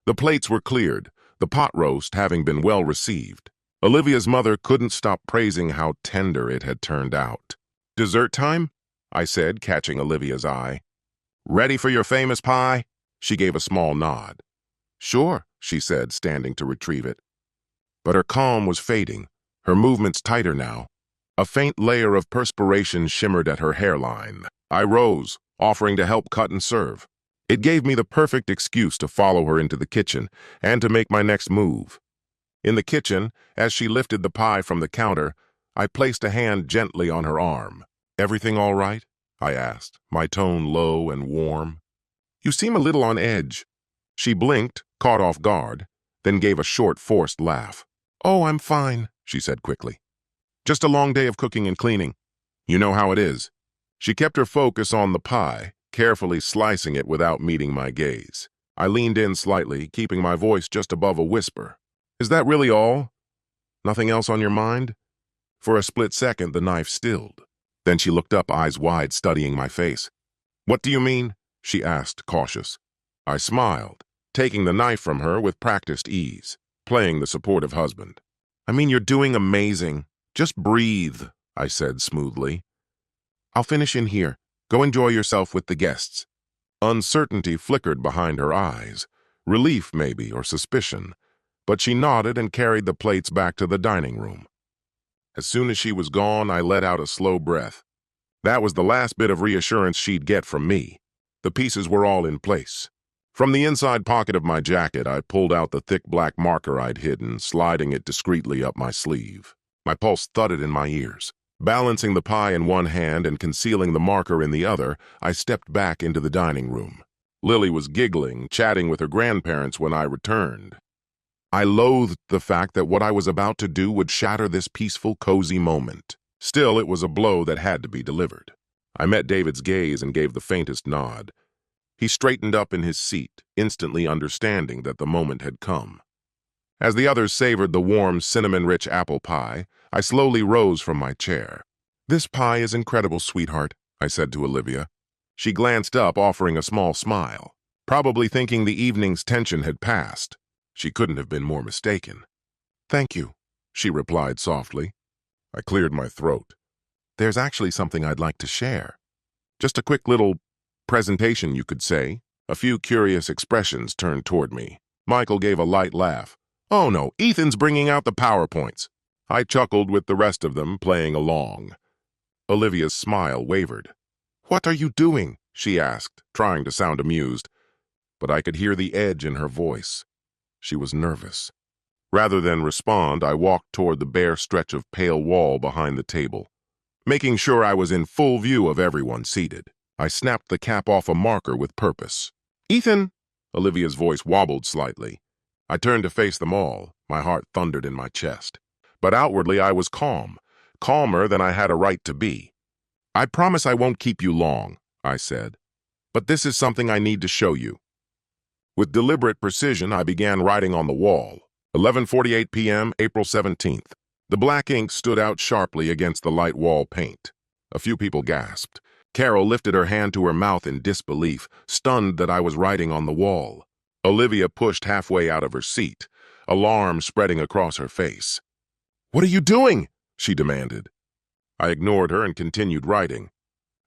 The plates were cleared, the pot roast having been well received. Olivia's mother couldn't stop praising how tender it had turned out. "Dessert time?" I said, catching Olivia's eye. "Ready for your famous pie?" She gave a small nod. "Sure," she said, standing to retrieve it. But her calm was fading, her movements tighter now. A faint layer of perspiration shimmered at her hairline. I rose, offering to help cut and serve. It gave me the perfect excuse to follow her into the kitchen and to make my next move. In the kitchen, as she lifted the pie from the counter, I placed a hand gently on her arm. "Everything all right?" I asked, my tone low and warm. You seem a little on edge." She blinked, caught off guard, then gave a short, forced laugh. "Oh, I'm fine," she said quickly. "Just a long day of cooking and cleaning. You know how it is." She kept her focus on the pie, carefully slicing it without meeting my gaze. I leaned in slightly, keeping my voice just above a whisper. "Is that really all? Nothing else on your mind?" For a split second, the knife stilled. Then she looked up, eyes wide, studying my face. "What do you mean?" she asked, cautious. I smiled, taking the knife from her with practiced ease, playing the supportive husband. "I mean, you're doing amazing. Just breathe," I said smoothly. "I'll finish in here. Go enjoy yourself with the guests." Uncertainty flickered behind her eyes, relief maybe, or suspicion, but she nodded and carried the plates back to the dining room. As soon as she was gone, I let out a slow breath. That was the last bit of reassurance she'd get from me. The pieces were all in place. From the inside pocket of my jacket, I pulled out the thick black marker I'd hidden, sliding it discreetly up my sleeve. My pulse thudded in my ears. Balancing the pie in one hand and concealing the marker in the other, I stepped back into the dining room. Lily was giggling, chatting with her grandparents when I returned. I loathed the fact that what I was about to do would shatter this peaceful, cozy moment. Still, it was a blow that had to be delivered. I met David's gaze and gave the faintest nod. He straightened up in his seat, instantly understanding that the moment had come. As the others savored the warm, cinnamon-rich apple pie, I slowly rose from my chair. "This pie is incredible, sweetheart," I said to Olivia. She glanced up, offering a small smile, probably thinking the evening's tension had passed. She couldn't have been more mistaken. "Thank you," she replied softly. I cleared my throat. "There's actually something I'd like to share. Just a quick little presentation, you could say." A few curious expressions turned toward me. Michael gave a light laugh. "Oh no, Ethan's bringing out the PowerPoints." I chuckled with the rest of them, playing along. Olivia's smile wavered. "What are you doing?" she asked, trying to sound amused. But I could hear the edge in her voice. She was nervous. Rather than respond, I walked toward the bare stretch of pale wall behind the table, making sure I was in full view of everyone seated. I snapped the cap off a marker with purpose. "Ethan!" Olivia's voice wobbled slightly. I turned to face them all. My heart thundered in my chest. But outwardly I was calm, calmer than I had a right to be. "I promise I won't keep you long," I said. "But this is something I need to show you." With deliberate precision, I began writing on the wall. 11:48 p.m., April 17th. The black ink stood out sharply against the light wall paint. A few people gasped. Carol lifted her hand to her mouth in disbelief, stunned that I was writing on the wall. Olivia pushed halfway out of her seat, alarm spreading across her face. "What are you doing?" she demanded. I ignored her and continued writing.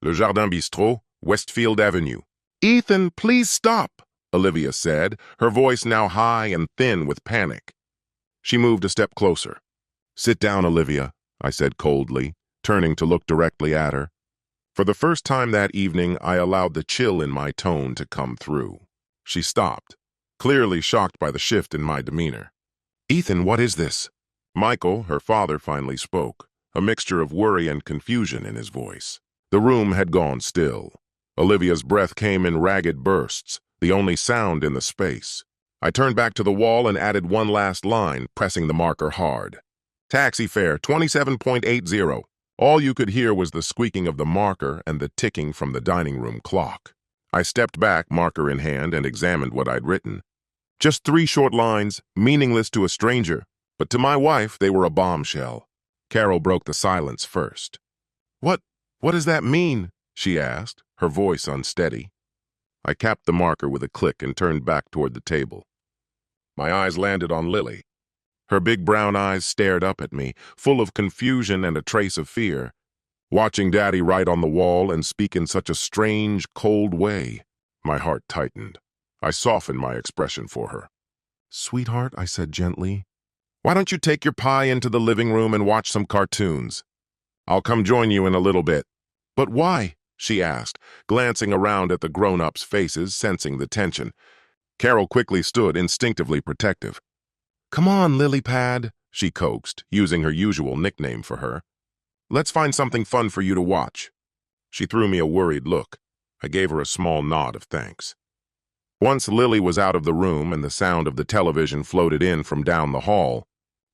"Le Jardin Bistrot, Westfield Avenue." "Ethan, please stop," Olivia said, her voice now high and thin with panic. She moved a step closer. "Sit down, Olivia," I said coldly, turning to look directly at her. For the first time that evening, I allowed the chill in my tone to come through. She stopped, clearly shocked by the shift in my demeanor. "Ethan, what is this?" Michael, her father, finally spoke, a mixture of worry and confusion in his voice. The room had gone still. Olivia's breath came in ragged bursts, the only sound in the space. I turned back to the wall and added one last line, pressing the marker hard. "Taxi fare, 27.80. All you could hear was the squeaking of the marker and the ticking from the dining room clock. I stepped back, marker in hand, and examined what I'd written. Just 3 short lines, meaningless to a stranger, but to my wife they were a bombshell. Carol broke the silence first. What does that mean?" she asked, her voice unsteady. I capped the marker with a click and turned back toward the table. My eyes landed on Lily. Her big brown eyes stared up at me, full of confusion and a trace of fear. Watching Daddy write on the wall and speak in such a strange, cold way, my heart tightened. I softened my expression for her. "Sweetheart," I said gently, "why don't you take your pie into the living room and watch some cartoons? I'll come join you in a little bit." "But why?" she asked, glancing around at the grown-ups' faces, sensing the tension. Carol quickly stood, instinctively protective. "Come on, Lily Pad," she coaxed, using her usual nickname for her. "Let's find something fun for you to watch." She threw me a worried look. I gave her a small nod of thanks. Once Lily was out of the room and the sound of the television floated in from down the hall,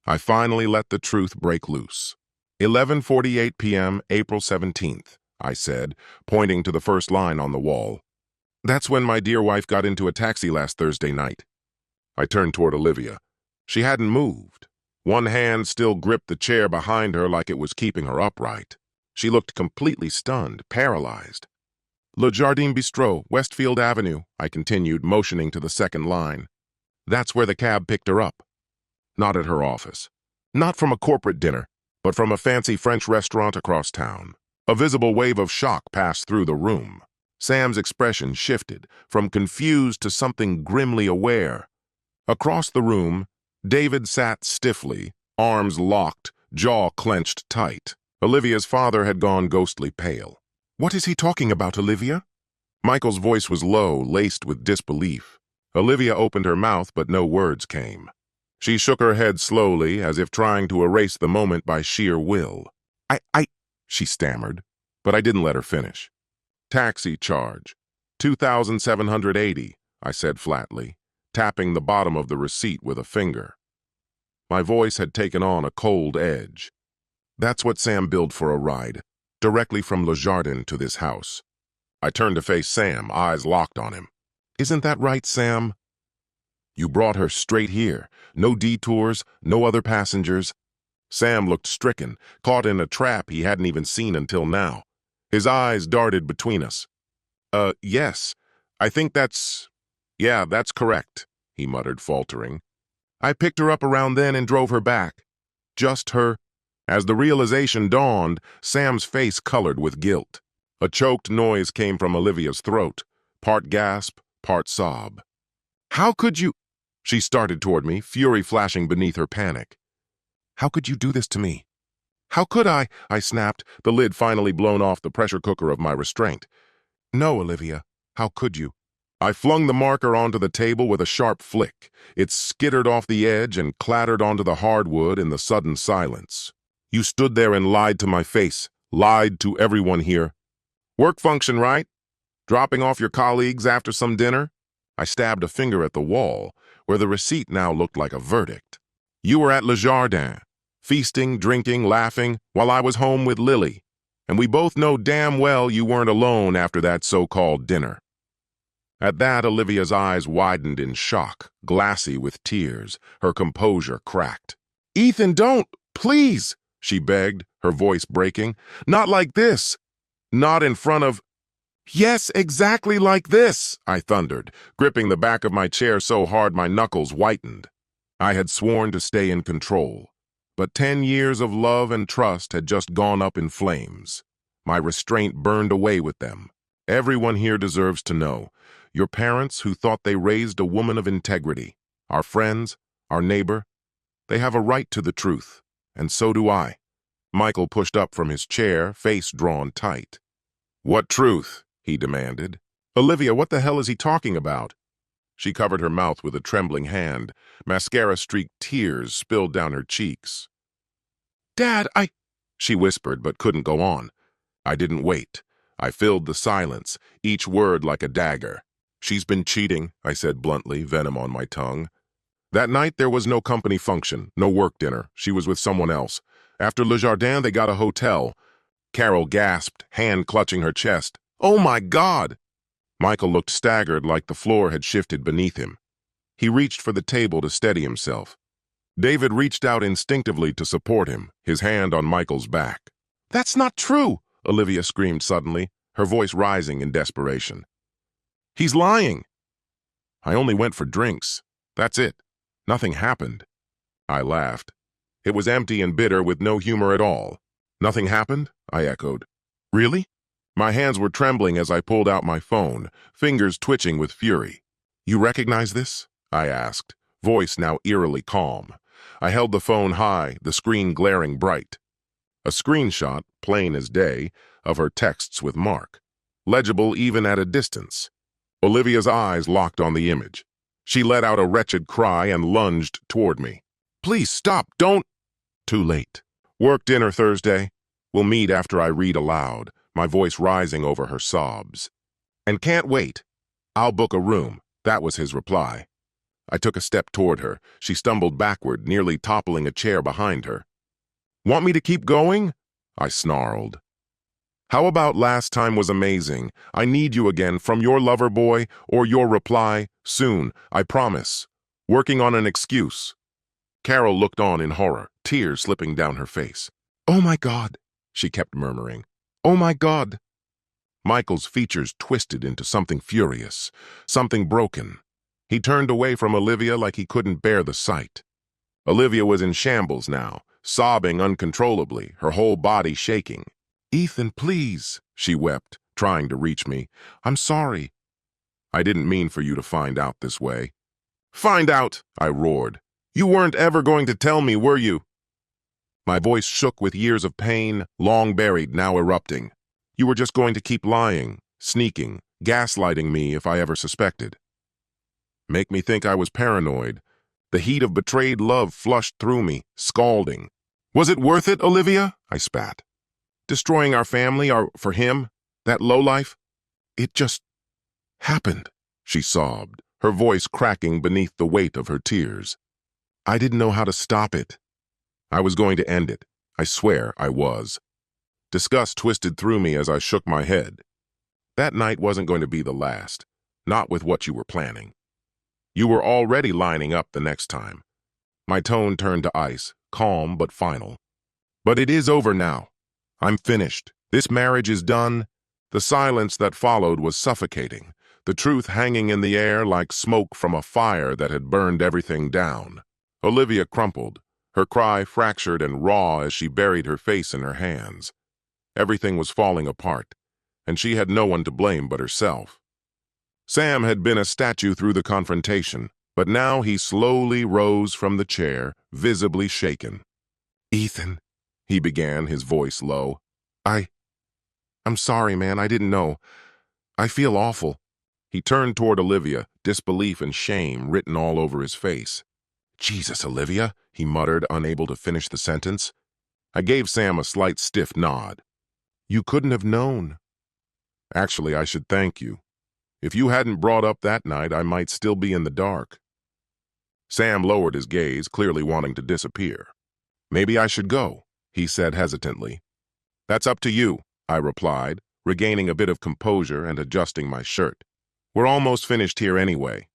I finally let the truth break loose. 11:48 p.m., April 17th, I said, pointing to the first line on the wall. That's when my dear wife got into a taxi last Thursday night. I turned toward Olivia. She hadn't moved. One hand still gripped the chair behind her like it was keeping her upright. She looked completely stunned, paralyzed. Le Jardin Bistro, Westfield Avenue, I continued, motioning to the second line. That's where the cab picked her up. Not at her office. Not from a corporate dinner, but from a fancy French restaurant across town. A visible wave of shock passed through the room. Sam's expression shifted, from confused to something grimly aware. Across the room, David sat stiffly, arms locked, jaw clenched tight. Olivia's father had gone ghostly pale. "What is he talking about, Olivia?" Michael's voice was low, laced with disbelief. Olivia opened her mouth, but no words came. She shook her head slowly, as if trying to erase the moment by sheer will. She stammered, but I didn't let her finish. "Taxi charge. 2,780, I said flatly, tapping the bottom of the receipt with a finger. My voice had taken on a cold edge. That's what Sam billed for a ride, directly from Le Jardin to this house. I turned to face Sam, eyes locked on him. "Isn't that right, Sam? You brought her straight here. No detours, no other passengers." Sam looked stricken, caught in a trap he hadn't even seen until now. His eyes darted between us. Yes. I think that's correct," he muttered, faltering. "I picked her up around then and drove her back. Just her." As the realization dawned, Sam's face colored with guilt. A choked noise came from Olivia's throat, part gasp, part sob. "How could you—" She started toward me, fury flashing beneath her panic. "How could you do this to me?" "How could I?" I snapped, the lid finally blown off the pressure cooker of my restraint. "No, Olivia, how could you?" I flung the marker onto the table with a sharp flick. It skittered off the edge and clattered onto the hardwood in the sudden silence. "You stood there and lied to my face, lied to everyone here. Work function, right? Dropping off your colleagues after some dinner?" I stabbed a finger at the wall, where the receipt now looked like a verdict. "You were at Le Jardin, feasting, drinking, laughing, while I was home with Lily. And we both know damn well you weren't alone after that so-called dinner." At that, Olivia's eyes widened in shock, glassy with tears. Her composure cracked. "Ethan, don't! Please!" she begged, her voice breaking. "Not like this! Not in front of—" "Yes, exactly like this," I thundered, gripping the back of my chair so hard my knuckles whitened. I had sworn to stay in control, but 10 years of love and trust had just gone up in flames. My restraint burned away with them. Everyone here deserves to know. Your parents who thought they raised a woman of integrity, our friends, our neighbor, they have a right to the truth, and so do I. Michael pushed up from his chair, face drawn tight. "What truth?" he demanded. "Olivia, what the hell is he talking about?" She covered her mouth with a trembling hand. Mascara-streaked tears spilled down her cheeks. "Dad, she whispered but couldn't go on. I didn't wait. I filled the silence, each word like a dagger. "She's been cheating," I said bluntly, venom on my tongue. "That night there was no company function, no work dinner. She was with someone else. After Le Jardin, they got a hotel." Carol gasped, hand clutching her chest. "Oh my God!" Michael looked staggered, like the floor had shifted beneath him. He reached for the table to steady himself. David reached out instinctively to support him, his hand on Michael's back. "That's not true!" Olivia screamed suddenly, her voice rising in desperation. "He's lying!" "I only went for drinks. That's it. Nothing happened." I laughed. It was empty and bitter with no humor at all. "Nothing happened?" I echoed. "Really?" My hands were trembling as I pulled out my phone, fingers twitching with fury. "You recognize this?" I asked, voice now eerily calm. I held the phone high, the screen glaring bright. A screenshot, plain as day, of her texts with Mark, legible even at a distance. Olivia's eyes locked on the image. She let out a wretched cry and lunged toward me. "Please stop, don't—" Too late. "Work dinner Thursday. We'll meet after I read aloud," my voice rising over her sobs. "And can't wait. I'll book a room. That was his reply. I took a step toward her. She stumbled backward, nearly toppling a chair behind her. Want me to keep going? I snarled. How about last time was amazing? I need you again from your lover boy or your reply soon, I promise. Working on an excuse. Carol looked on in horror, tears slipping down her face. Oh my God, she kept murmuring. Oh my God. Michael's features twisted into something furious, something broken. He turned away from Olivia like he couldn't bear the sight. Olivia was in shambles now, sobbing uncontrollably, her whole body shaking. Ethan, please, she wept, trying to reach me. I'm sorry. I didn't mean for you to find out this way. Find out, I roared. You weren't ever going to tell me, were you? My voice shook with years of pain, long buried, now erupting. You were just going to keep lying, sneaking, gaslighting me if I ever suspected. Make me think I was paranoid. The heat of betrayed love flushed through me, scalding. Was it worth it, Olivia? I spat. Destroying our family, for him, that lowlife? It just happened, she sobbed, her voice cracking beneath the weight of her tears. I didn't know how to stop it. I was going to end it. I swear I was. Disgust twisted through me as I shook my head. That night wasn't going to be the last, not with what you were planning. You were already lining up the next time. My tone turned to ice, calm but final. But it is over now. I'm finished. This marriage is done. The silence that followed was suffocating, the truth hanging in the air like smoke from a fire that had burned everything down. Olivia crumpled, her cry fractured and raw as she buried her face in her hands. Everything was falling apart, and she had no one to blame but herself. Sam had been a statue through the confrontation, but now he slowly rose from the chair, visibly shaken. Ethan, he began, his voice low. I'm sorry, man, I didn't know. I feel awful. He turned toward Olivia, disbelief and shame written all over his face. Jesus, Olivia, he muttered, unable to finish the sentence. I gave Sam a slight stiff nod. You couldn't have known. Actually, I should thank you. If you hadn't brought up that night, I might still be in the dark. Sam lowered his gaze, clearly wanting to disappear. Maybe I should go, he said hesitantly. That's up to you, I replied, regaining a bit of composure and adjusting my shirt. We're almost finished here anyway.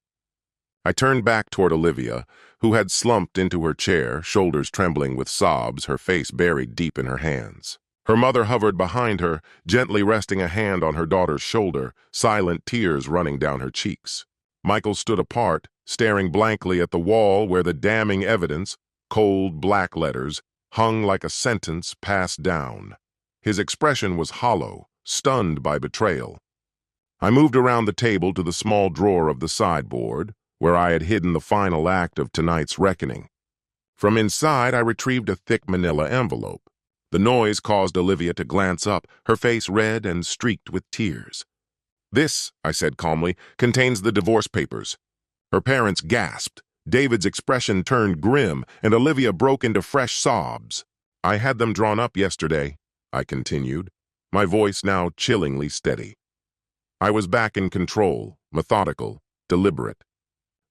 I turned back toward Olivia, who had slumped into her chair, shoulders trembling with sobs, her face buried deep in her hands. Her mother hovered behind her, gently resting a hand on her daughter's shoulder, silent tears running down her cheeks. Michael stood apart, staring blankly at the wall where the damning evidence, cold black letters, hung like a sentence passed down. His expression was hollow, stunned by betrayal. I moved around the table to the small drawer of the sideboard, where I had hidden the final act of tonight's reckoning. From inside, I retrieved a thick manila envelope. The noise caused Olivia to glance up, her face red and streaked with tears. This, I said calmly, contains the divorce papers. Her parents gasped. David's expression turned grim, and Olivia broke into fresh sobs. I had them drawn up yesterday, I continued, my voice now chillingly steady. I was back in control, methodical, deliberate.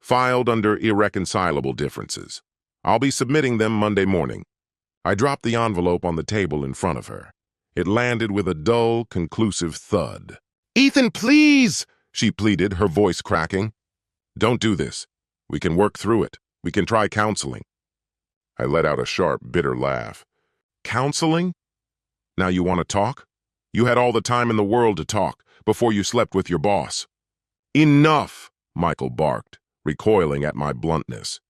Filed under irreconcilable differences. I'll be submitting them Monday morning. I dropped the envelope on the table in front of her. It landed with a dull, conclusive thud. Ethan, please, she pleaded, her voice cracking. Don't do this. We can work through it. We can try counseling. I let out a sharp, bitter laugh. Counseling? Now you want to talk? You had all the time in the world to talk before you slept with your boss. Enough, Michael barked, recoiling at my bluntness.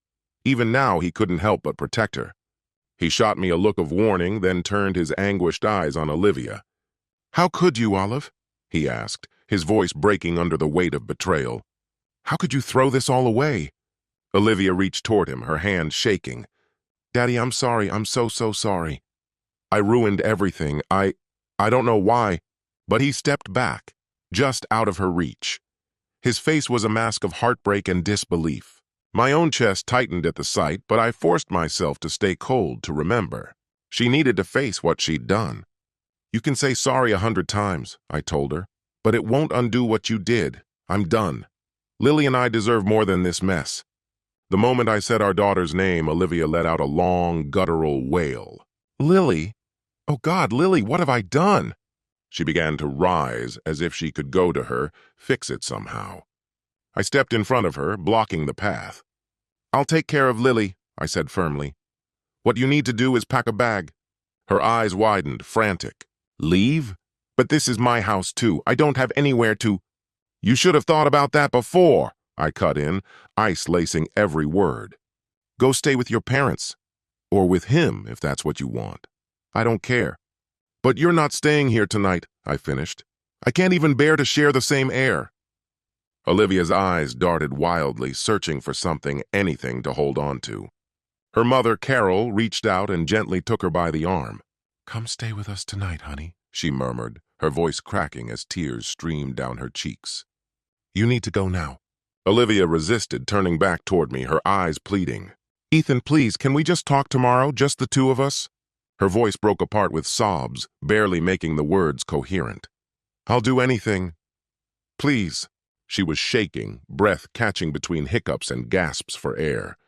Even now he couldn't help but protect her. He shot me a look of warning, then turned his anguished eyes on Olivia. How could you, Olive? He asked, his voice breaking under the weight of betrayal. How could you throw this all away? Olivia reached toward him, her hand shaking. Daddy, I'm sorry. I'm so sorry. I ruined everything. I don't know why. But he stepped back, just out of her reach. His face was a mask of heartbreak and disbelief. My own chest tightened at the sight, but I forced myself to stay cold to remember. She needed to face what she'd done. You can say sorry 100 times, I told her, but it won't undo what you did. I'm done. Lily and I deserve more than this mess. The moment I said our daughter's name, Olivia let out a long, guttural wail. Lily? Oh God, Lily, what have I done? She began to rise as if she could go to her, fix it somehow. I stepped in front of her, blocking the path. I'll take care of Lily, I said firmly. What you need to do is pack a bag. Her eyes widened, frantic. Leave? But this is my house too. I don't have anywhere to... You should have thought about that before, I cut in, ice lacing every word. Go stay with your parents. Or with him, if that's what you want. I don't care. But you're not staying here tonight, I finished. I can't even bear to share the same air. Olivia's eyes darted wildly, searching for something, anything to hold on to. Her mother, Carol, reached out and gently took her by the arm. Come stay with us tonight, honey, she murmured, her voice cracking as tears streamed down her cheeks. You need to go now. Olivia resisted, turning back toward me, her eyes pleading. Ethan, please, can we just talk tomorrow, just the two of us? Her voice broke apart with sobs, barely making the words coherent. I'll do anything. Please. She was shaking, breath catching between hiccups and gasps for air.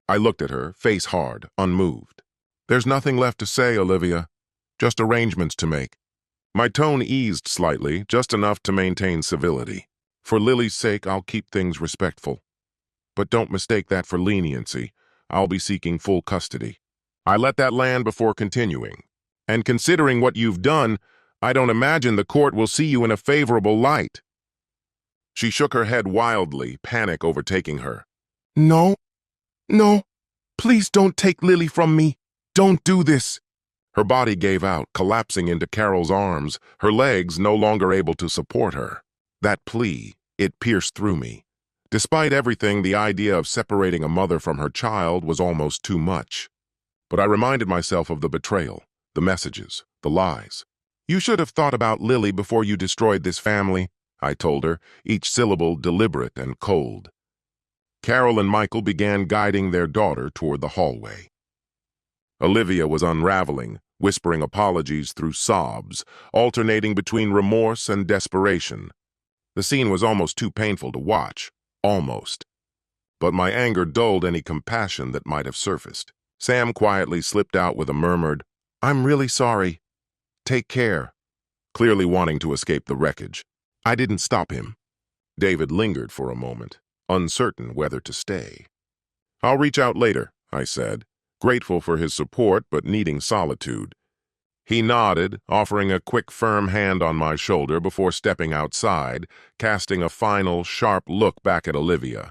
I looked at her, face hard, unmoved. There's nothing left to say, Olivia. Just arrangements to make. My tone eased slightly, just enough to maintain civility. For Lily's sake, I'll keep things respectful. But don't mistake that for leniency. I'll be seeking full custody. I let that land before continuing. And considering what you've done, I don't imagine the court will see you in a favorable light. She shook her head wildly, panic overtaking her. No, please don't take Lily from me. Don't do this. Her body gave out, collapsing into Carol's arms, her legs no longer able to support her. That plea, it pierced through me. Despite everything, the idea of separating a mother from her child was almost too much. But I reminded myself of the betrayal, the messages, the lies. You should have thought about Lily before you destroyed this family, I told her, each syllable deliberate and cold. Carol and Michael began guiding their daughter toward the hallway. Olivia was unraveling, whispering apologies through sobs, alternating between remorse and desperation. The scene was almost too painful to watch, almost. But my anger dulled any compassion that might have surfaced. Sam quietly slipped out with a murmured, I'm really sorry. Take care, clearly wanting to escape the wreckage. I didn't stop him. David lingered for a moment, uncertain whether to stay. I'll reach out later, I said, grateful for his support but needing solitude. He nodded, offering a quick, firm hand on my shoulder before stepping outside, casting a final, sharp look back at Olivia.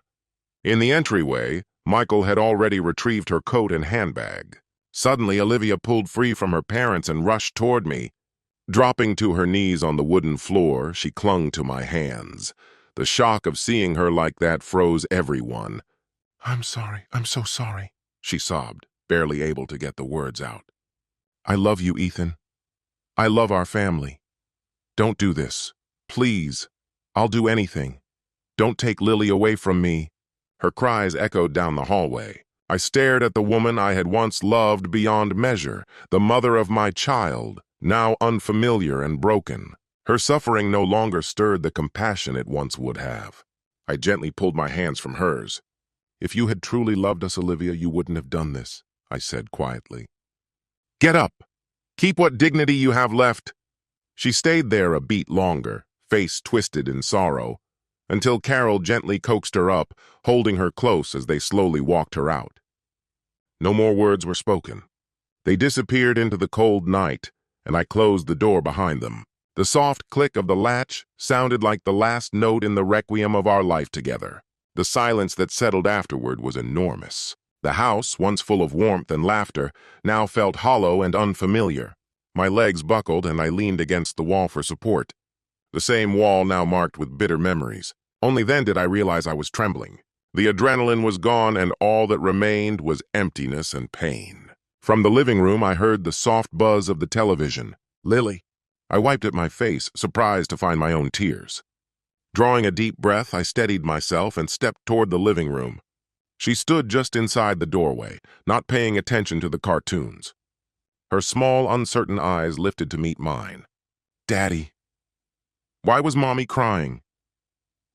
In the entryway, Michael had already retrieved her coat and handbag. Suddenly, Olivia pulled free from her parents and rushed toward me. Dropping to her knees on the wooden floor, she clung to my hands. The shock of seeing her like that froze everyone. I'm sorry, I'm so sorry, she sobbed, barely able to get the words out. I love you, Ethan. I love our family. Don't do this. Please. I'll do anything. Don't take Lily away from me. Her cries echoed down the hallway. I stared at the woman I had once loved beyond measure, the mother of my child, now unfamiliar and broken. Her suffering no longer stirred the compassion it once would have. I gently pulled my hands from hers. If you had truly loved us, Olivia, you wouldn't have done this, I said quietly. Get up. Keep what dignity you have left. She stayed there a beat longer, face twisted in sorrow, until Carol gently coaxed her up, holding her close as they slowly walked her out. No more words were spoken. They disappeared into the cold night, and I closed the door behind them. The soft click of the latch sounded like the last note in the requiem of our life together. The silence that settled afterward was enormous. The house, once full of warmth and laughter, now felt hollow and unfamiliar. My legs buckled and I leaned against the wall for support. The same wall now marked with bitter memories. Only then did I realize I was trembling. The adrenaline was gone and all that remained was emptiness and pain. From the living room I heard the soft buzz of the television. Lily. I wiped at my face, surprised to find my own tears. Drawing a deep breath, I steadied myself and stepped toward the living room. She stood just inside the doorway, not paying attention to the cartoons. Her small, uncertain eyes lifted to meet mine. Daddy. Why was Mommy crying?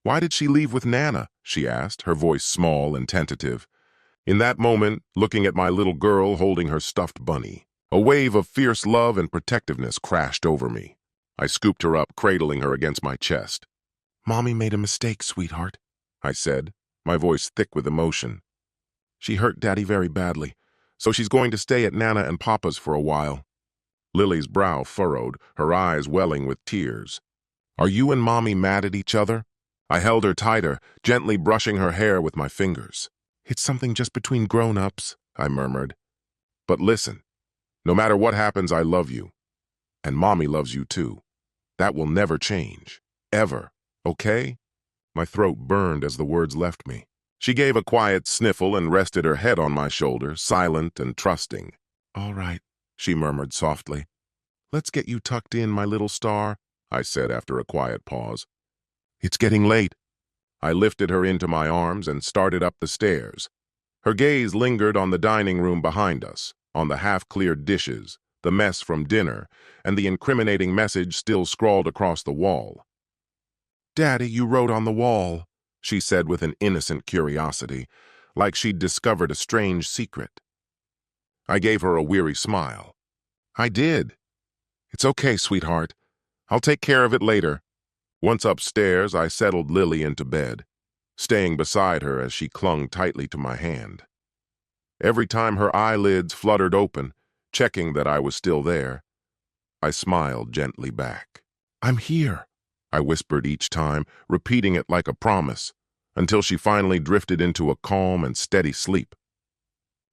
"Why did she leave with Nana?" she asked, her voice small and tentative. In that moment, looking at my little girl holding her stuffed bunny, a wave of fierce love and protectiveness crashed over me. I scooped her up, cradling her against my chest. "Mommy made a mistake, sweetheart," I said, my voice thick with emotion. "She hurt Daddy very badly, so she's going to stay at Nana and Papa's for a while." Lily's brow furrowed, her eyes welling with tears. "Are you and Mommy mad at each other?" I held her tighter, gently brushing her hair with my fingers. "It's something just between grown-ups," I murmured. "But listen, no matter what happens, I love you. And Mommy loves you too. That will never change. Ever. Okay?" My throat burned as the words left me. She gave a quiet sniffle and rested her head on my shoulder, silent and trusting. "All right," she murmured softly. "Let's get you tucked in, my little star," I said after a quiet pause. "It's getting late." I lifted her into my arms and started up the stairs. Her gaze lingered on the dining room behind us, on the half-cleared dishes, the mess from dinner, and the incriminating message still scrawled across the wall. "Daddy, you wrote on the wall," she said with an innocent curiosity, like she'd discovered a strange secret. I gave her a weary smile. "I did. It's okay, sweetheart. I'll take care of it later." Once upstairs, I settled Lily into bed, staying beside her as she clung tightly to my hand. Every time her eyelids fluttered open, checking that I was still there, I smiled gently back. "I'm here," I whispered each time, repeating it like a promise, until she finally drifted into a calm and steady sleep.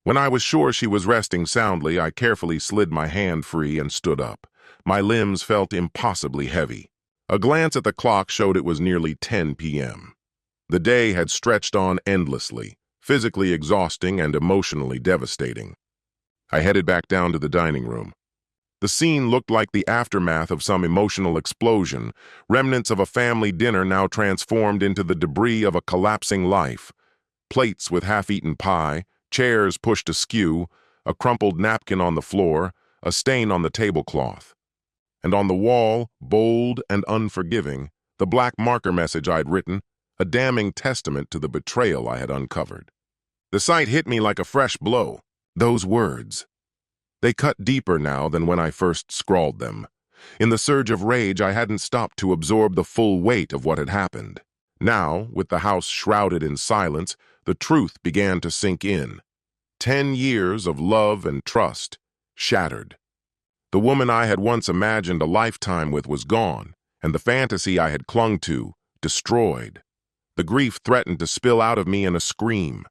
When I was sure she was resting soundly, I carefully slid my hand free and stood up. My limbs felt impossibly heavy. A glance at the clock showed it was nearly 10 p.m. The day had stretched on endlessly, physically exhausting and emotionally devastating. I headed back down to the dining room. The scene looked like the aftermath of some emotional explosion, remnants of a family dinner now transformed into the debris of a collapsing life. Plates with half-eaten pie, chairs pushed askew, a crumpled napkin on the floor, a stain on the tablecloth. And on the wall, bold and unforgiving, the black marker message I'd written, a damning testament to the betrayal I had uncovered. The sight hit me like a fresh blow. Those words. They cut deeper now than when I first scrawled them. In the surge of rage, I hadn't stopped to absorb the full weight of what had happened. Now, with the house shrouded in silence, the truth began to sink in. 10 years of love and trust, shattered. The woman I had once imagined a lifetime with was gone, and the fantasy I had clung to, destroyed. The grief threatened to spill out of me in a scream.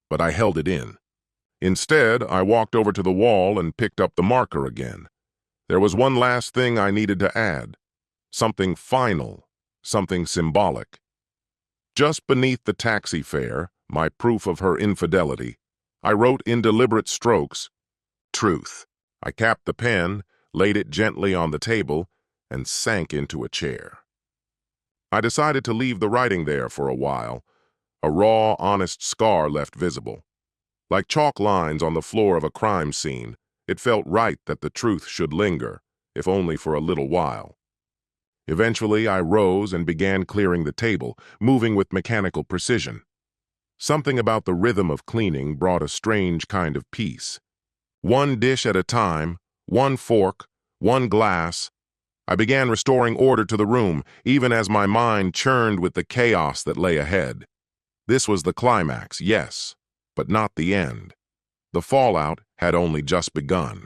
But I held it in. Instead, I walked over to the wall and picked up the marker again. There was one last thing I needed to add. Something final, something symbolic. Just beneath the taxi fare, my proof of her infidelity, I wrote in deliberate strokes, "Truth." I capped the pen, laid it gently on the table, and sank into a chair. I decided to leave the writing there for a while, a raw, honest scar left visible. Like chalk lines on the floor of a crime scene, it felt right that the truth should linger, if only for a little while. Eventually, I rose and began clearing the table, moving with mechanical precision. Something about the rhythm of cleaning brought a strange kind of peace. One dish at a time, one fork, one glass, I began restoring order to the room, even as my mind churned with the chaos that lay ahead. This was the climax, yes, but not the end. The fallout had only just begun.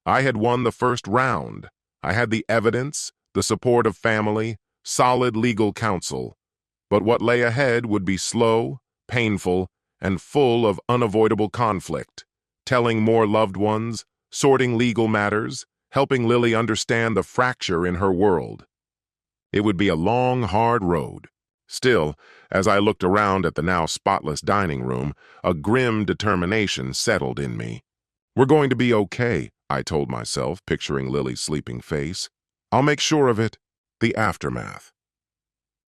I had won the first round. I had the evidence, the support of family, solid legal counsel. But what lay ahead would be slow, painful, and full of unavoidable conflict. Telling more loved ones, sorting legal matters, helping Lily understand the fracture in her world. It would be a long, hard road. Still, as I looked around at the now spotless dining room, a grim determination settled in me. "We're going to be okay," I told myself, picturing Lily's sleeping face. "I'll make sure of it." The aftermath.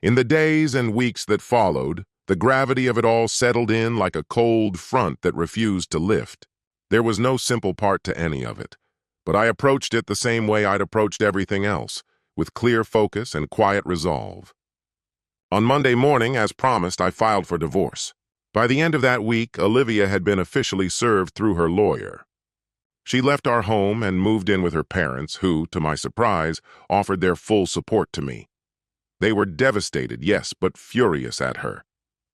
In the days and weeks that followed, the gravity of it all settled in like a cold front that refused to lift. There was no simple part to any of it, but I approached it the same way I'd approached everything else, with clear focus and quiet resolve. On Monday morning, as promised, I filed for divorce. By the end of that week, Olivia had been officially served through her lawyer. She left our home and moved in with her parents, who, to my surprise, offered their full support to me. They were devastated, yes, but furious at her.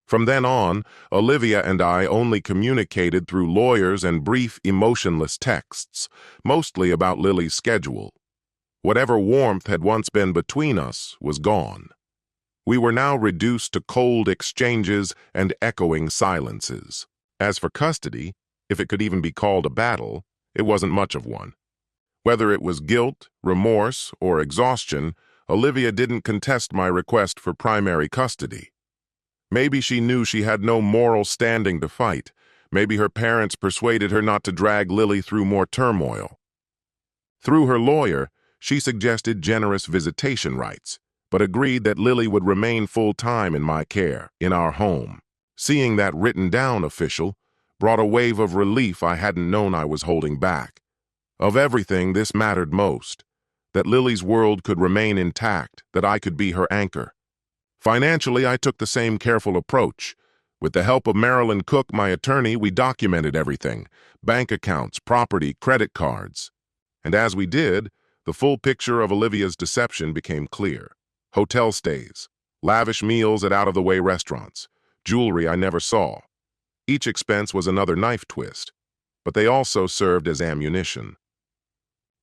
From then on, Olivia and I only communicated through lawyers and brief, emotionless texts, mostly about Lily's schedule. Whatever warmth had once been between us was gone. We were now reduced to cold exchanges and echoing silences. As for custody, if it could even be called a battle, it wasn't much of one. Whether it was guilt, remorse, or exhaustion, Olivia didn't contest my request for primary custody. Maybe she knew she had no moral standing to fight. Maybe her parents persuaded her not to drag Lily through more turmoil. Through her lawyer, she suggested generous visitation rights, but agreed that Lily would remain full-time in my care, in our home. Seeing that written-down official brought a wave of relief I hadn't known I was holding back. Of everything, this mattered most, that Lily's world could remain intact, that I could be her anchor. Financially, I took the same careful approach. With the help of Marilyn Cook, my attorney, we documented everything: bank accounts, property, credit cards. And as we did, the full picture of Olivia's deception became clear. Hotel stays, lavish meals at out-of-the-way restaurants, jewelry I never saw. Each expense was another knife twist, but they also served as ammunition.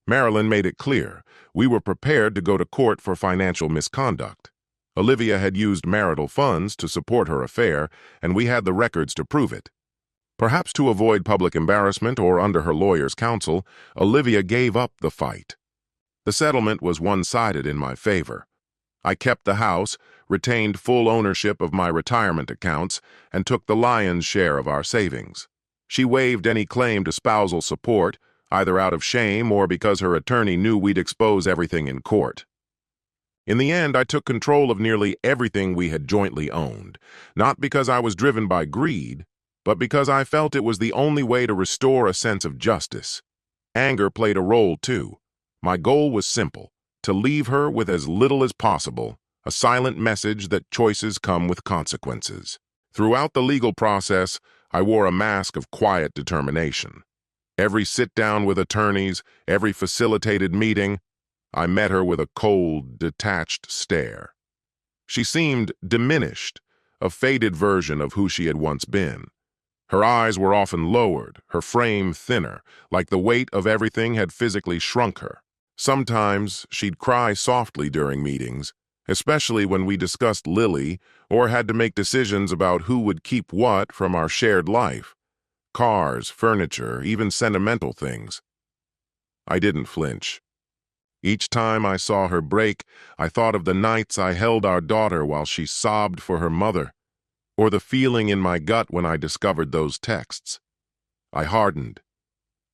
Marilyn made it clear we were prepared to go to court for financial misconduct. Olivia had used marital funds to support her affair, and we had the records to prove it. Perhaps to avoid public embarrassment or under her lawyer's counsel, Olivia gave up the fight. The settlement was one-sided in my favor. I kept the house, retained full ownership of my retirement accounts, and took the lion's share of our savings. She waived any claim to spousal support, either out of shame or because her attorney knew we'd expose everything in court. In the end, I took control of nearly everything we had jointly owned, not because I was driven by greed, but because I felt it was the only way to restore a sense of justice. Anger played a role, too. My goal was simple: to leave her with as little as possible, a silent message that choices come with consequences. Throughout the legal process, I wore a mask of quiet determination. Every sit-down with attorneys, every facilitated meeting, I met her with a cold, detached stare. She seemed diminished, a faded version of who she had once been. Her eyes were often lowered, her frame thinner, like the weight of everything had physically shrunk her. Sometimes she'd cry softly during meetings, especially when we discussed Lily or had to make decisions about who would keep what from our shared life. Cars, furniture, even sentimental things. I didn't flinch. Each time I saw her break, I thought of the nights I held our daughter while she sobbed for her mother, or the feeling in my gut when I discovered those texts. I hardened.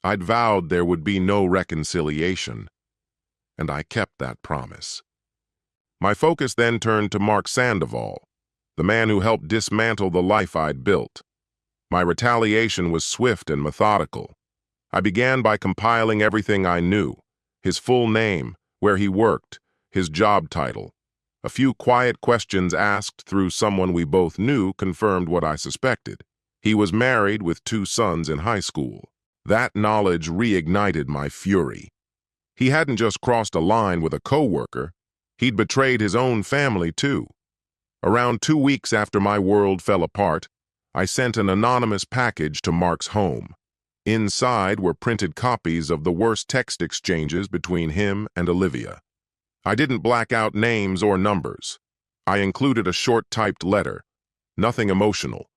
I'd vowed there would be no reconciliation, and I kept that promise. My focus then turned to Mark Sandoval, the man who helped dismantle the life I'd built. My retaliation was swift and methodical. I began by compiling everything I knew: his full name, where he worked, his job title. A few quiet questions asked through someone we both knew confirmed what I suspected. He was married with 2 sons in high school. That knowledge reignited my fury. He hadn't just crossed a line with a coworker, he'd betrayed his own family too. Around 2 weeks after my world fell apart, I sent an anonymous package to Mark's home. Inside were printed copies of the worst text exchanges between him and Olivia. I didn't black out names or numbers. I included a short typed letter, nothing emotional,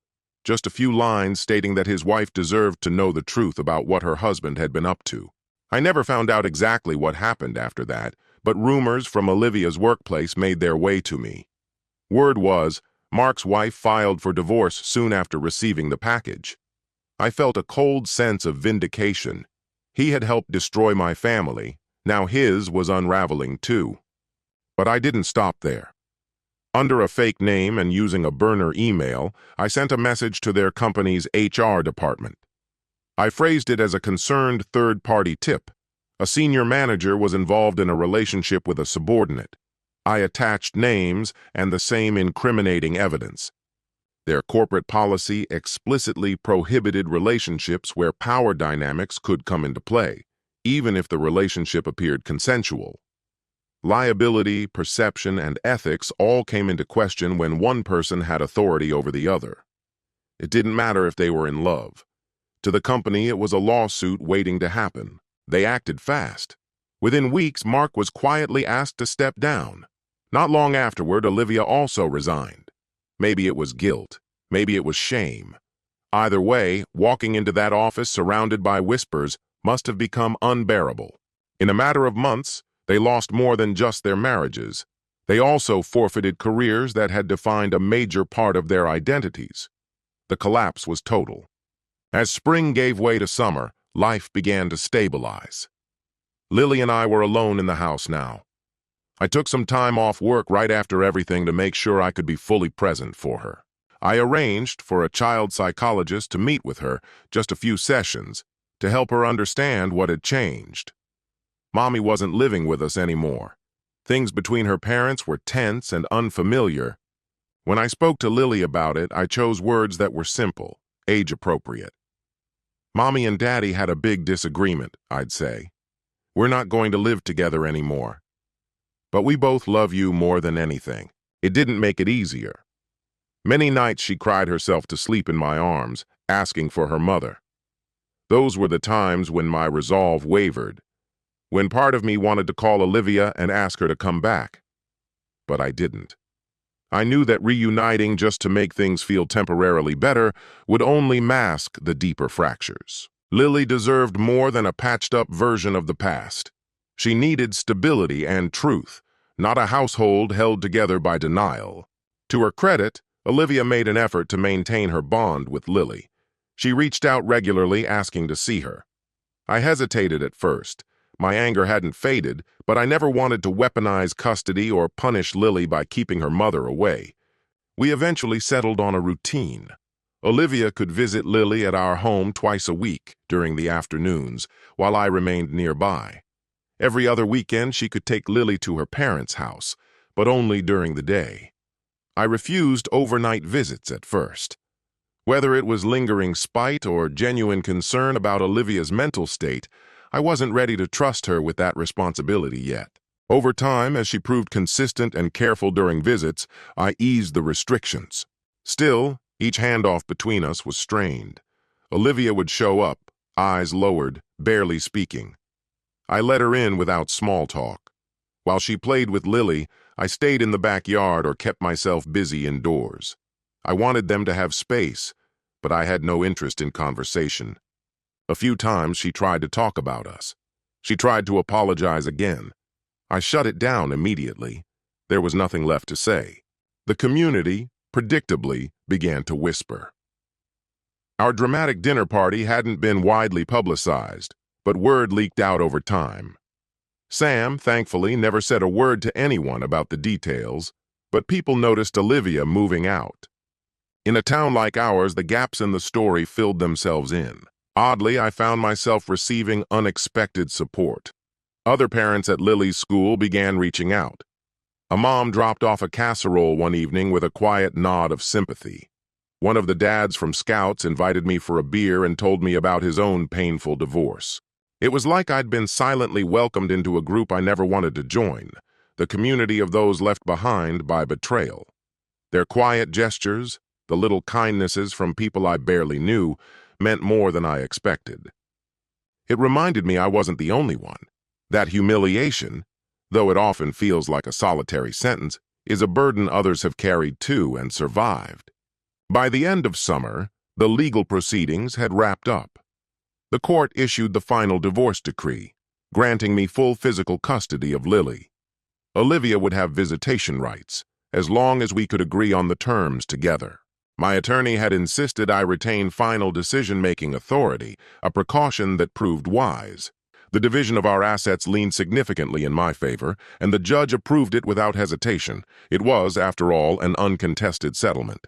just a few lines stating that his wife deserved to know the truth about what her husband had been up to. I never found out exactly what happened after that, but rumors from Olivia's workplace made their way to me. Word was, Mark's wife filed for divorce soon after receiving the package. I felt a cold sense of vindication. He had helped destroy my family. Now his was unraveling too. But I didn't stop there. Under a fake name and using a burner email, I sent a message to their company's HR department. I phrased it as a concerned third-party tip. A senior manager was involved in a relationship with a subordinate. I attached names and the same incriminating evidence. Their corporate policy explicitly prohibited relationships where power dynamics could come into play, even if the relationship appeared consensual. Liability, perception, and ethics all came into question when one person had authority over the other. It didn't matter if they were in love. To the company, it was a lawsuit waiting to happen. They acted fast. Within weeks, Mark was quietly asked to step down. Not long afterward, Olivia also resigned. Maybe it was guilt. Maybe it was shame. Either way, walking into that office surrounded by whispers must have become unbearable. In a matter of months, they lost more than just their marriages. They also forfeited careers that had defined a major part of their identities. The collapse was total. As spring gave way to summer, life began to stabilize. Lily and I were alone in the house now. I took some time off work right after everything to make sure I could be fully present for her. I arranged for a child psychologist to meet with her, just a few sessions, to help her understand what had changed. Mommy wasn't living with us anymore. Things between her parents were tense and unfamiliar. When I spoke to Lily about it, I chose words that were simple, age-appropriate. Mommy and Daddy had a big disagreement, I'd say. We're not going to live together anymore. But we both love you more than anything. It didn't make it easier. Many nights she cried herself to sleep in my arms, asking for her mother. Those were the times when my resolve wavered, when part of me wanted to call Olivia and ask her to come back. But I didn't. I knew that reuniting just to make things feel temporarily better would only mask the deeper fractures. Lily deserved more than a patched-up version of the past. She needed stability and truth, not a household held together by denial. To her credit, Olivia made an effort to maintain her bond with Lily. She reached out regularly, asking to see her. I hesitated at first. My anger hadn't faded, but I never wanted to weaponize custody or punish Lily by keeping her mother away. We eventually settled on a routine. Olivia could visit Lily at our home twice a week during the afternoons, while I remained nearby. Every other weekend, she could take Lily to her parents' house, but only during the day. I refused overnight visits at first. Whether it was lingering spite or genuine concern about Olivia's mental state, I wasn't ready to trust her with that responsibility yet. Over time, as she proved consistent and careful during visits, I eased the restrictions. Still, each handoff between us was strained. Olivia would show up, eyes lowered, barely speaking. I let her in without small talk. While she played with Lily, I stayed in the backyard or kept myself busy indoors. I wanted them to have space, but I had no interest in conversation. A few times she tried to talk about us. She tried to apologize again. I shut it down immediately. There was nothing left to say. The community, predictably, began to whisper. Our dramatic dinner party hadn't been widely publicized, but word leaked out over time. Sam, thankfully, never said a word to anyone about the details, but people noticed Olivia moving out. In a town like ours, the gaps in the story filled themselves in. Oddly, I found myself receiving unexpected support. Other parents at Lily's school began reaching out. A mom dropped off a casserole one evening with a quiet nod of sympathy. One of the dads from Scouts invited me for a beer and told me about his own painful divorce. It was like I'd been silently welcomed into a group I never wanted to join, the community of those left behind by betrayal. Their quiet gestures, the little kindnesses from people I barely knew, meant more than I expected. It reminded me I wasn't the only one. That humiliation, though it often feels like a solitary sentence, is a burden others have carried too and survived. By the end of summer, the legal proceedings had wrapped up. The court issued the final divorce decree, granting me full physical custody of Lily. Olivia would have visitation rights, as long as we could agree on the terms together. My attorney had insisted I retain final decision-making authority, a precaution that proved wise. The division of our assets leaned significantly in my favor, and the judge approved it without hesitation. It was, after all, an uncontested settlement.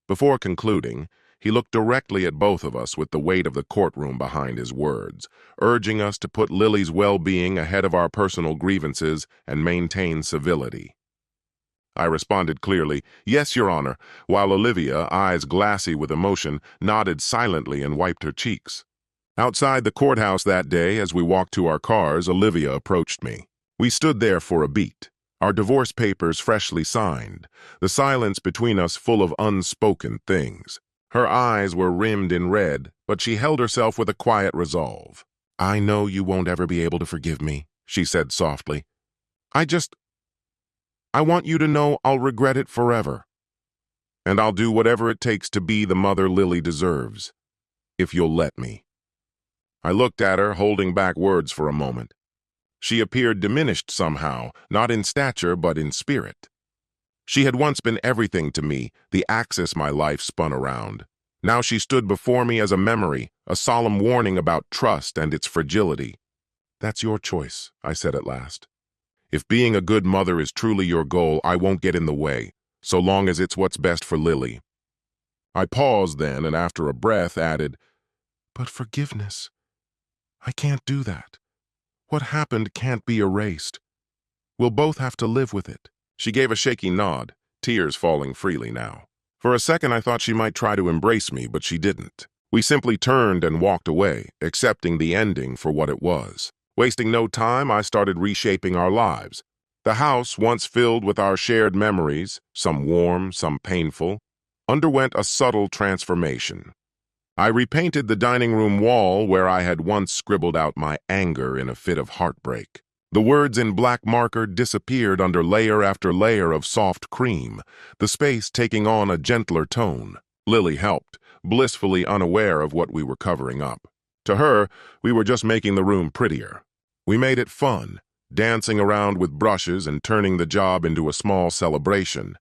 Before concluding, He looked directly at both of us with the weight of the courtroom behind his words, urging us to put Lily's well-being ahead of our personal grievances and maintain civility. I responded clearly, "Yes, Your Honor," while Olivia, eyes glassy with emotion, nodded silently and wiped her cheeks. Outside the courthouse that day, as we walked to our cars, Olivia approached me. We stood there for a beat, our divorce papers freshly signed, the silence between us full of unspoken things. Her eyes were rimmed in red, but she held herself with a quiet resolve. "I know you won't ever be able to forgive me," she said softly. I want you to know I'll regret it forever. And I'll do whatever it takes to be the mother Lily deserves, if you'll let me." I looked at her, holding back words for a moment. She appeared diminished somehow, not in stature but in spirit. She had once been everything to me, the axis my life spun around. Now she stood before me as a memory, a solemn warning about trust and its fragility. "That's your choice," I said at last. "If being a good mother is truly your goal, I won't get in the way, so long as it's what's best for Lily." I paused then, and after a breath added, "But forgiveness, I can't do that. What happened can't be erased. We'll both have to live with it." She gave a shaky nod, tears falling freely now. For a second I thought she might try to embrace me, but she didn't. We simply turned and walked away, accepting the ending for what it was. Wasting no time, I started reshaping our lives. The house, once filled with our shared memories, some warm, some painful, underwent a subtle transformation. I repainted the dining room wall where I had once scribbled out my anger in a fit of heartbreak. The words in black marker disappeared under layer after layer of soft cream, the space taking on a gentler tone. Lily helped, blissfully unaware of what we were covering up. To her, we were just making the room prettier. We made it fun, dancing around with brushes and turning the job into a small celebration.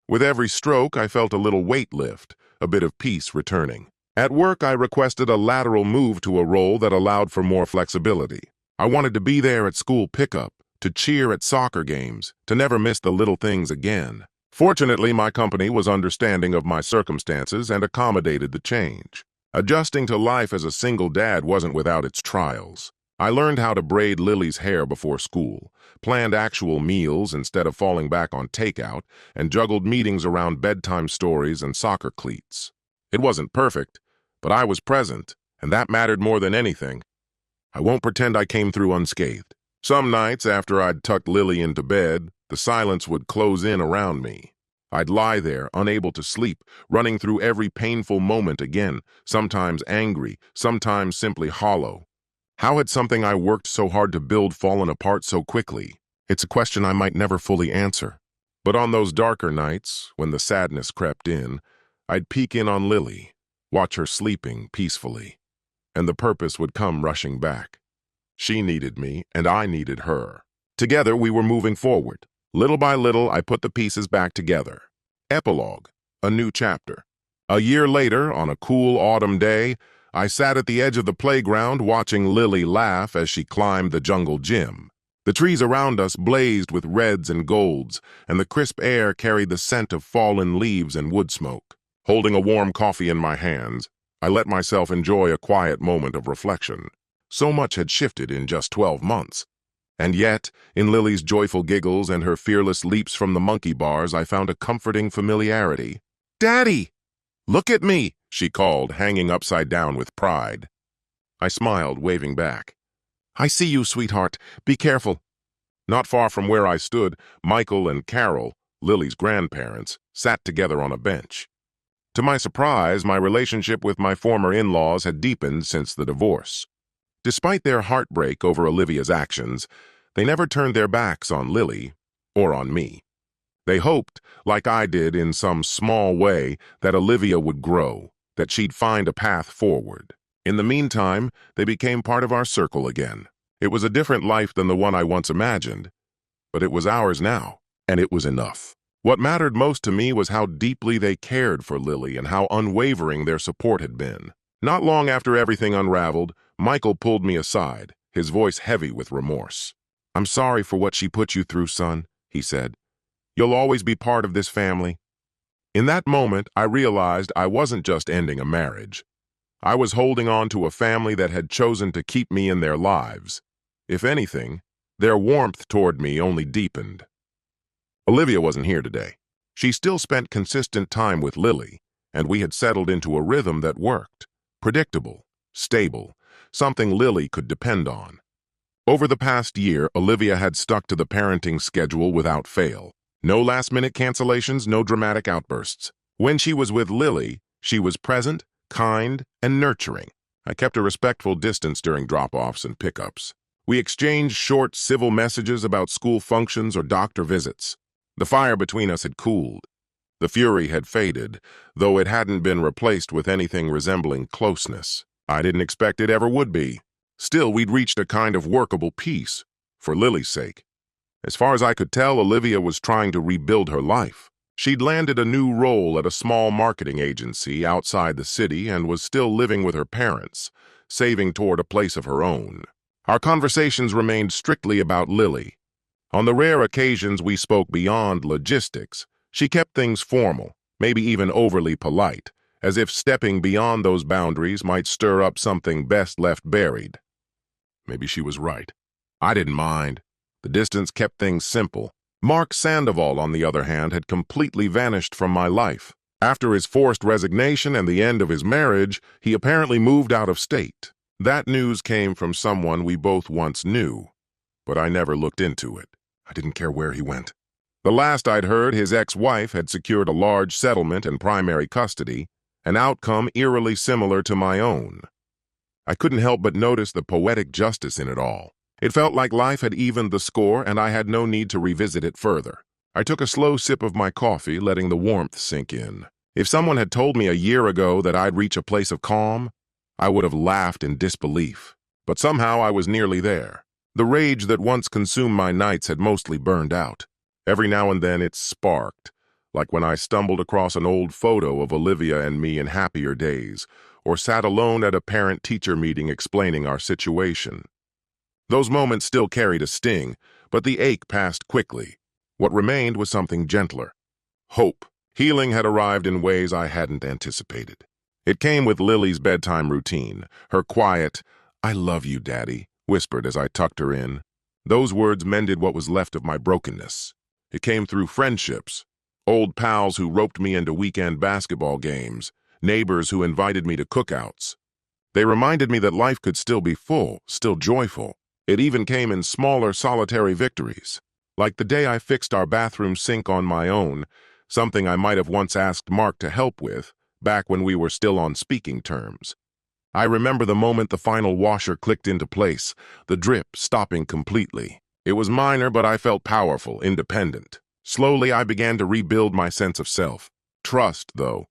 With every stroke, I felt a little weight lift, a bit of peace returning. At work, I requested a lateral move to a role that allowed for more flexibility. I wanted to be there at school pickup, to cheer at soccer games, to never miss the little things again. Fortunately, my company was understanding of my circumstances and accommodated the change. Adjusting to life as a single dad wasn't without its trials. I learned how to braid Lily's hair before school, planned actual meals instead of falling back on takeout, and juggled meetings around bedtime stories and soccer cleats. It wasn't perfect, but I was present, and that mattered more than anything. I won't pretend I came through unscathed. Some nights, after I'd tucked Lily into bed, the silence would close in around me. I'd lie there, unable to sleep, running through every painful moment again, sometimes angry, sometimes simply hollow. How had something I worked so hard to build fallen apart so quickly? It's a question I might never fully answer. But on those darker nights, when the sadness crept in, I'd peek in on Lily, watch her sleeping peacefully, and the purpose would come rushing back. She needed me, and I needed her. Together, we were moving forward. Little by little, I put the pieces back together. Epilogue, a new chapter. A year later, on a cool autumn day, I sat at the edge of the playground watching Lily laugh as she climbed the jungle gym. The trees around us blazed with reds and golds, and the crisp air carried the scent of fallen leaves and wood smoke. Holding a warm coffee in my hands, I let myself enjoy a quiet moment of reflection. So much had shifted in just 12 months. And yet, in Lily's joyful giggles and her fearless leaps from the monkey bars, I found a comforting familiarity. "Daddy! Look at me!" she called, hanging upside down with pride. I smiled, waving back. "I see you, sweetheart. Be careful." Not far from where I stood, Michael and Carol, Lily's grandparents, sat together on a bench. To my surprise, my relationship with my former in-laws had deepened since the divorce. Despite their heartbreak over Olivia's actions, they never turned their backs on Lily or on me. They hoped, like I did in some small way, that Olivia would grow, that she'd find a path forward. In the meantime, they became part of our circle again. It was a different life than the one I once imagined, but it was ours now, and it was enough. What mattered most to me was how deeply they cared for Lily and how unwavering their support had been. Not long after everything unraveled, Michael pulled me aside, his voice heavy with remorse. "I'm sorry for what she put you through, son," he said. "You'll always be part of this family." In that moment, I realized I wasn't just ending a marriage. I was holding on to a family that had chosen to keep me in their lives. If anything, their warmth toward me only deepened. Olivia wasn't here today. She still spent consistent time with Lily, and we had settled into a rhythm that worked. Predictable, stable, something Lily could depend on. Over the past year, Olivia had stuck to the parenting schedule without fail. No last-minute cancellations, no dramatic outbursts. When she was with Lily, she was present, kind, and nurturing. I kept a respectful distance during drop-offs and pickups. We exchanged short civil messages about school functions or doctor visits. The fire between us had cooled. The fury had faded, though it hadn't been replaced with anything resembling closeness. I didn't expect it ever would be. Still, we'd reached a kind of workable peace, for Lily's sake. As far as I could tell, Olivia was trying to rebuild her life. She'd landed a new role at a small marketing agency outside the city and was still living with her parents, saving toward a place of her own. Our conversations remained strictly about Lily. On the rare occasions we spoke beyond logistics, she kept things formal, maybe even overly polite, as if stepping beyond those boundaries might stir up something best left buried. Maybe she was right. I didn't mind. The distance kept things simple. Mark Sandoval, on the other hand, had completely vanished from my life. After his forced resignation and the end of his marriage, he apparently moved out of state. That news came from someone we both once knew, but I never looked into it. I didn't care where he went. The last I'd heard, his ex-wife had secured a large settlement and primary custody, an outcome eerily similar to my own. I couldn't help but notice the poetic justice in it all. It felt like life had evened the score, and I had no need to revisit it further. I took a slow sip of my coffee, letting the warmth sink in. If someone had told me a year ago that I'd reach a place of calm, I would have laughed in disbelief. But somehow I was nearly there. The rage that once consumed my nights had mostly burned out. Every now and then it sparked, like when I stumbled across an old photo of Olivia and me in happier days, or sat alone at a parent-teacher meeting explaining our situation. Those moments still carried a sting, but the ache passed quickly. What remained was something gentler. Hope. Healing had arrived in ways I hadn't anticipated. It came with Lily's bedtime routine, her quiet, "I love you, Daddy," whispered as I tucked her in. Those words mended what was left of my brokenness. It came through friendships, old pals who roped me into weekend basketball games, neighbors who invited me to cookouts. They reminded me that life could still be full, still joyful. It even came in smaller, solitary victories, like the day I fixed our bathroom sink on my own, something I might have once asked Mark to help with, back when we were still on speaking terms. I remember the moment the final washer clicked into place, the drip stopping completely. It was minor, but I felt powerful, independent. Slowly, I began to rebuild my sense of self. Trust, though.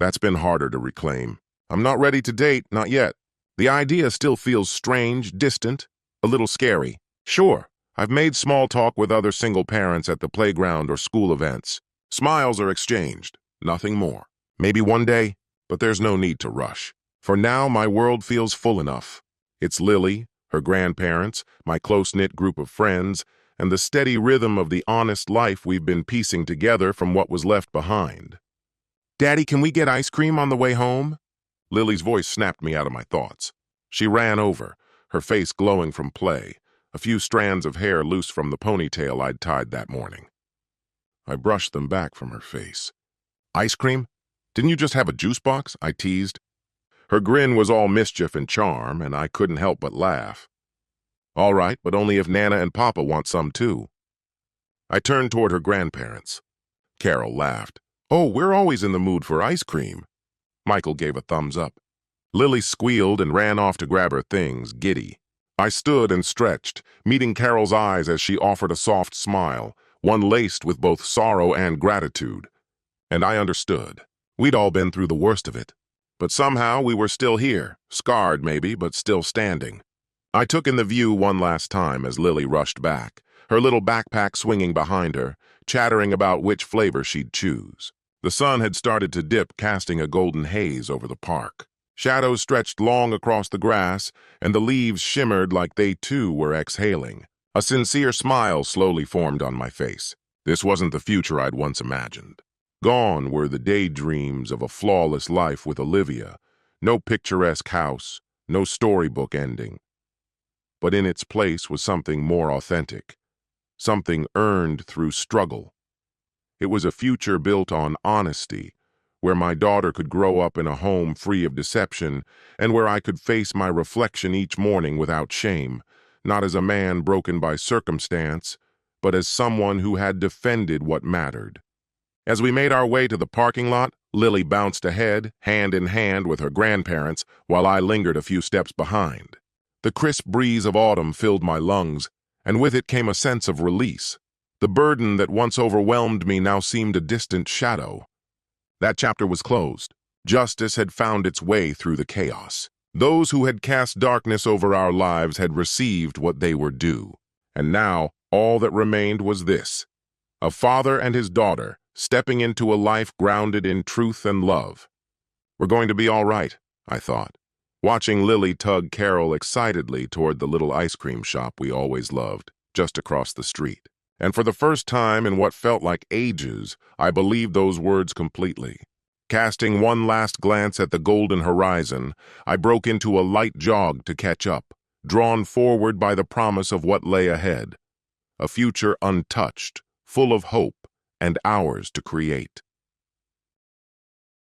That's been harder to reclaim. I'm not ready to date, not yet. The idea still feels strange, distant, a little scary. Sure, I've made small talk with other single parents at the playground or school events. Smiles are exchanged, nothing more. Maybe one day, but there's no need to rush. For now, my world feels full enough. It's Lily, her grandparents, my close-knit group of friends, and the steady rhythm of the honest life we've been piecing together from what was left behind. "Daddy, can we get ice cream on the way home?" Lily's voice snapped me out of my thoughts. She ran over, her face glowing from play, a few strands of hair loose from the ponytail I'd tied that morning. I brushed them back from her face. "Ice cream? Didn't you just have a juice box?" I teased. Her grin was all mischief and charm, and I couldn't help but laugh. "All right, but only if Nana and Papa want some too." I turned toward her grandparents. Carol laughed. "Oh, we're always in the mood for ice cream." Michael gave a thumbs up. Lily squealed and ran off to grab her things, giddy. I stood and stretched, meeting Carol's eyes as she offered a soft smile, one laced with both sorrow and gratitude. And I understood. We'd all been through the worst of it. But somehow we were still here, scarred maybe, but still standing. I took in the view one last time as Lily rushed back, her little backpack swinging behind her, chattering about which flavor she'd choose. The sun had started to dip, casting a golden haze over the park. Shadows stretched long across the grass, and the leaves shimmered like they too were exhaling. A sincere smile slowly formed on my face. This wasn't the future I'd once imagined. Gone were the daydreams of a flawless life with Olivia, no picturesque house, no storybook ending. But in its place was something more authentic, something earned through struggle. It was a future built on honesty, where my daughter could grow up in a home free of deception, and where I could face my reflection each morning without shame, not as a man broken by circumstance, but as someone who had defended what mattered. As we made our way to the parking lot, Lily bounced ahead, hand in hand with her grandparents, while I lingered a few steps behind. The crisp breeze of autumn filled my lungs, and with it came a sense of release. The burden that once overwhelmed me now seemed a distant shadow. That chapter was closed. Justice had found its way through the chaos. Those who had cast darkness over our lives had received what they were due. And now, all that remained was this: a father and his daughter stepping into a life grounded in truth and love. We're going to be all right, I thought, watching Lily tug Carol excitedly toward the little ice cream shop we always loved, just across the street. And for the first time in what felt like ages, I believed those words completely. Casting one last glance at the golden horizon, I broke into a light jog to catch up, drawn forward by the promise of what lay ahead. A future untouched, full of hope, and ours to create.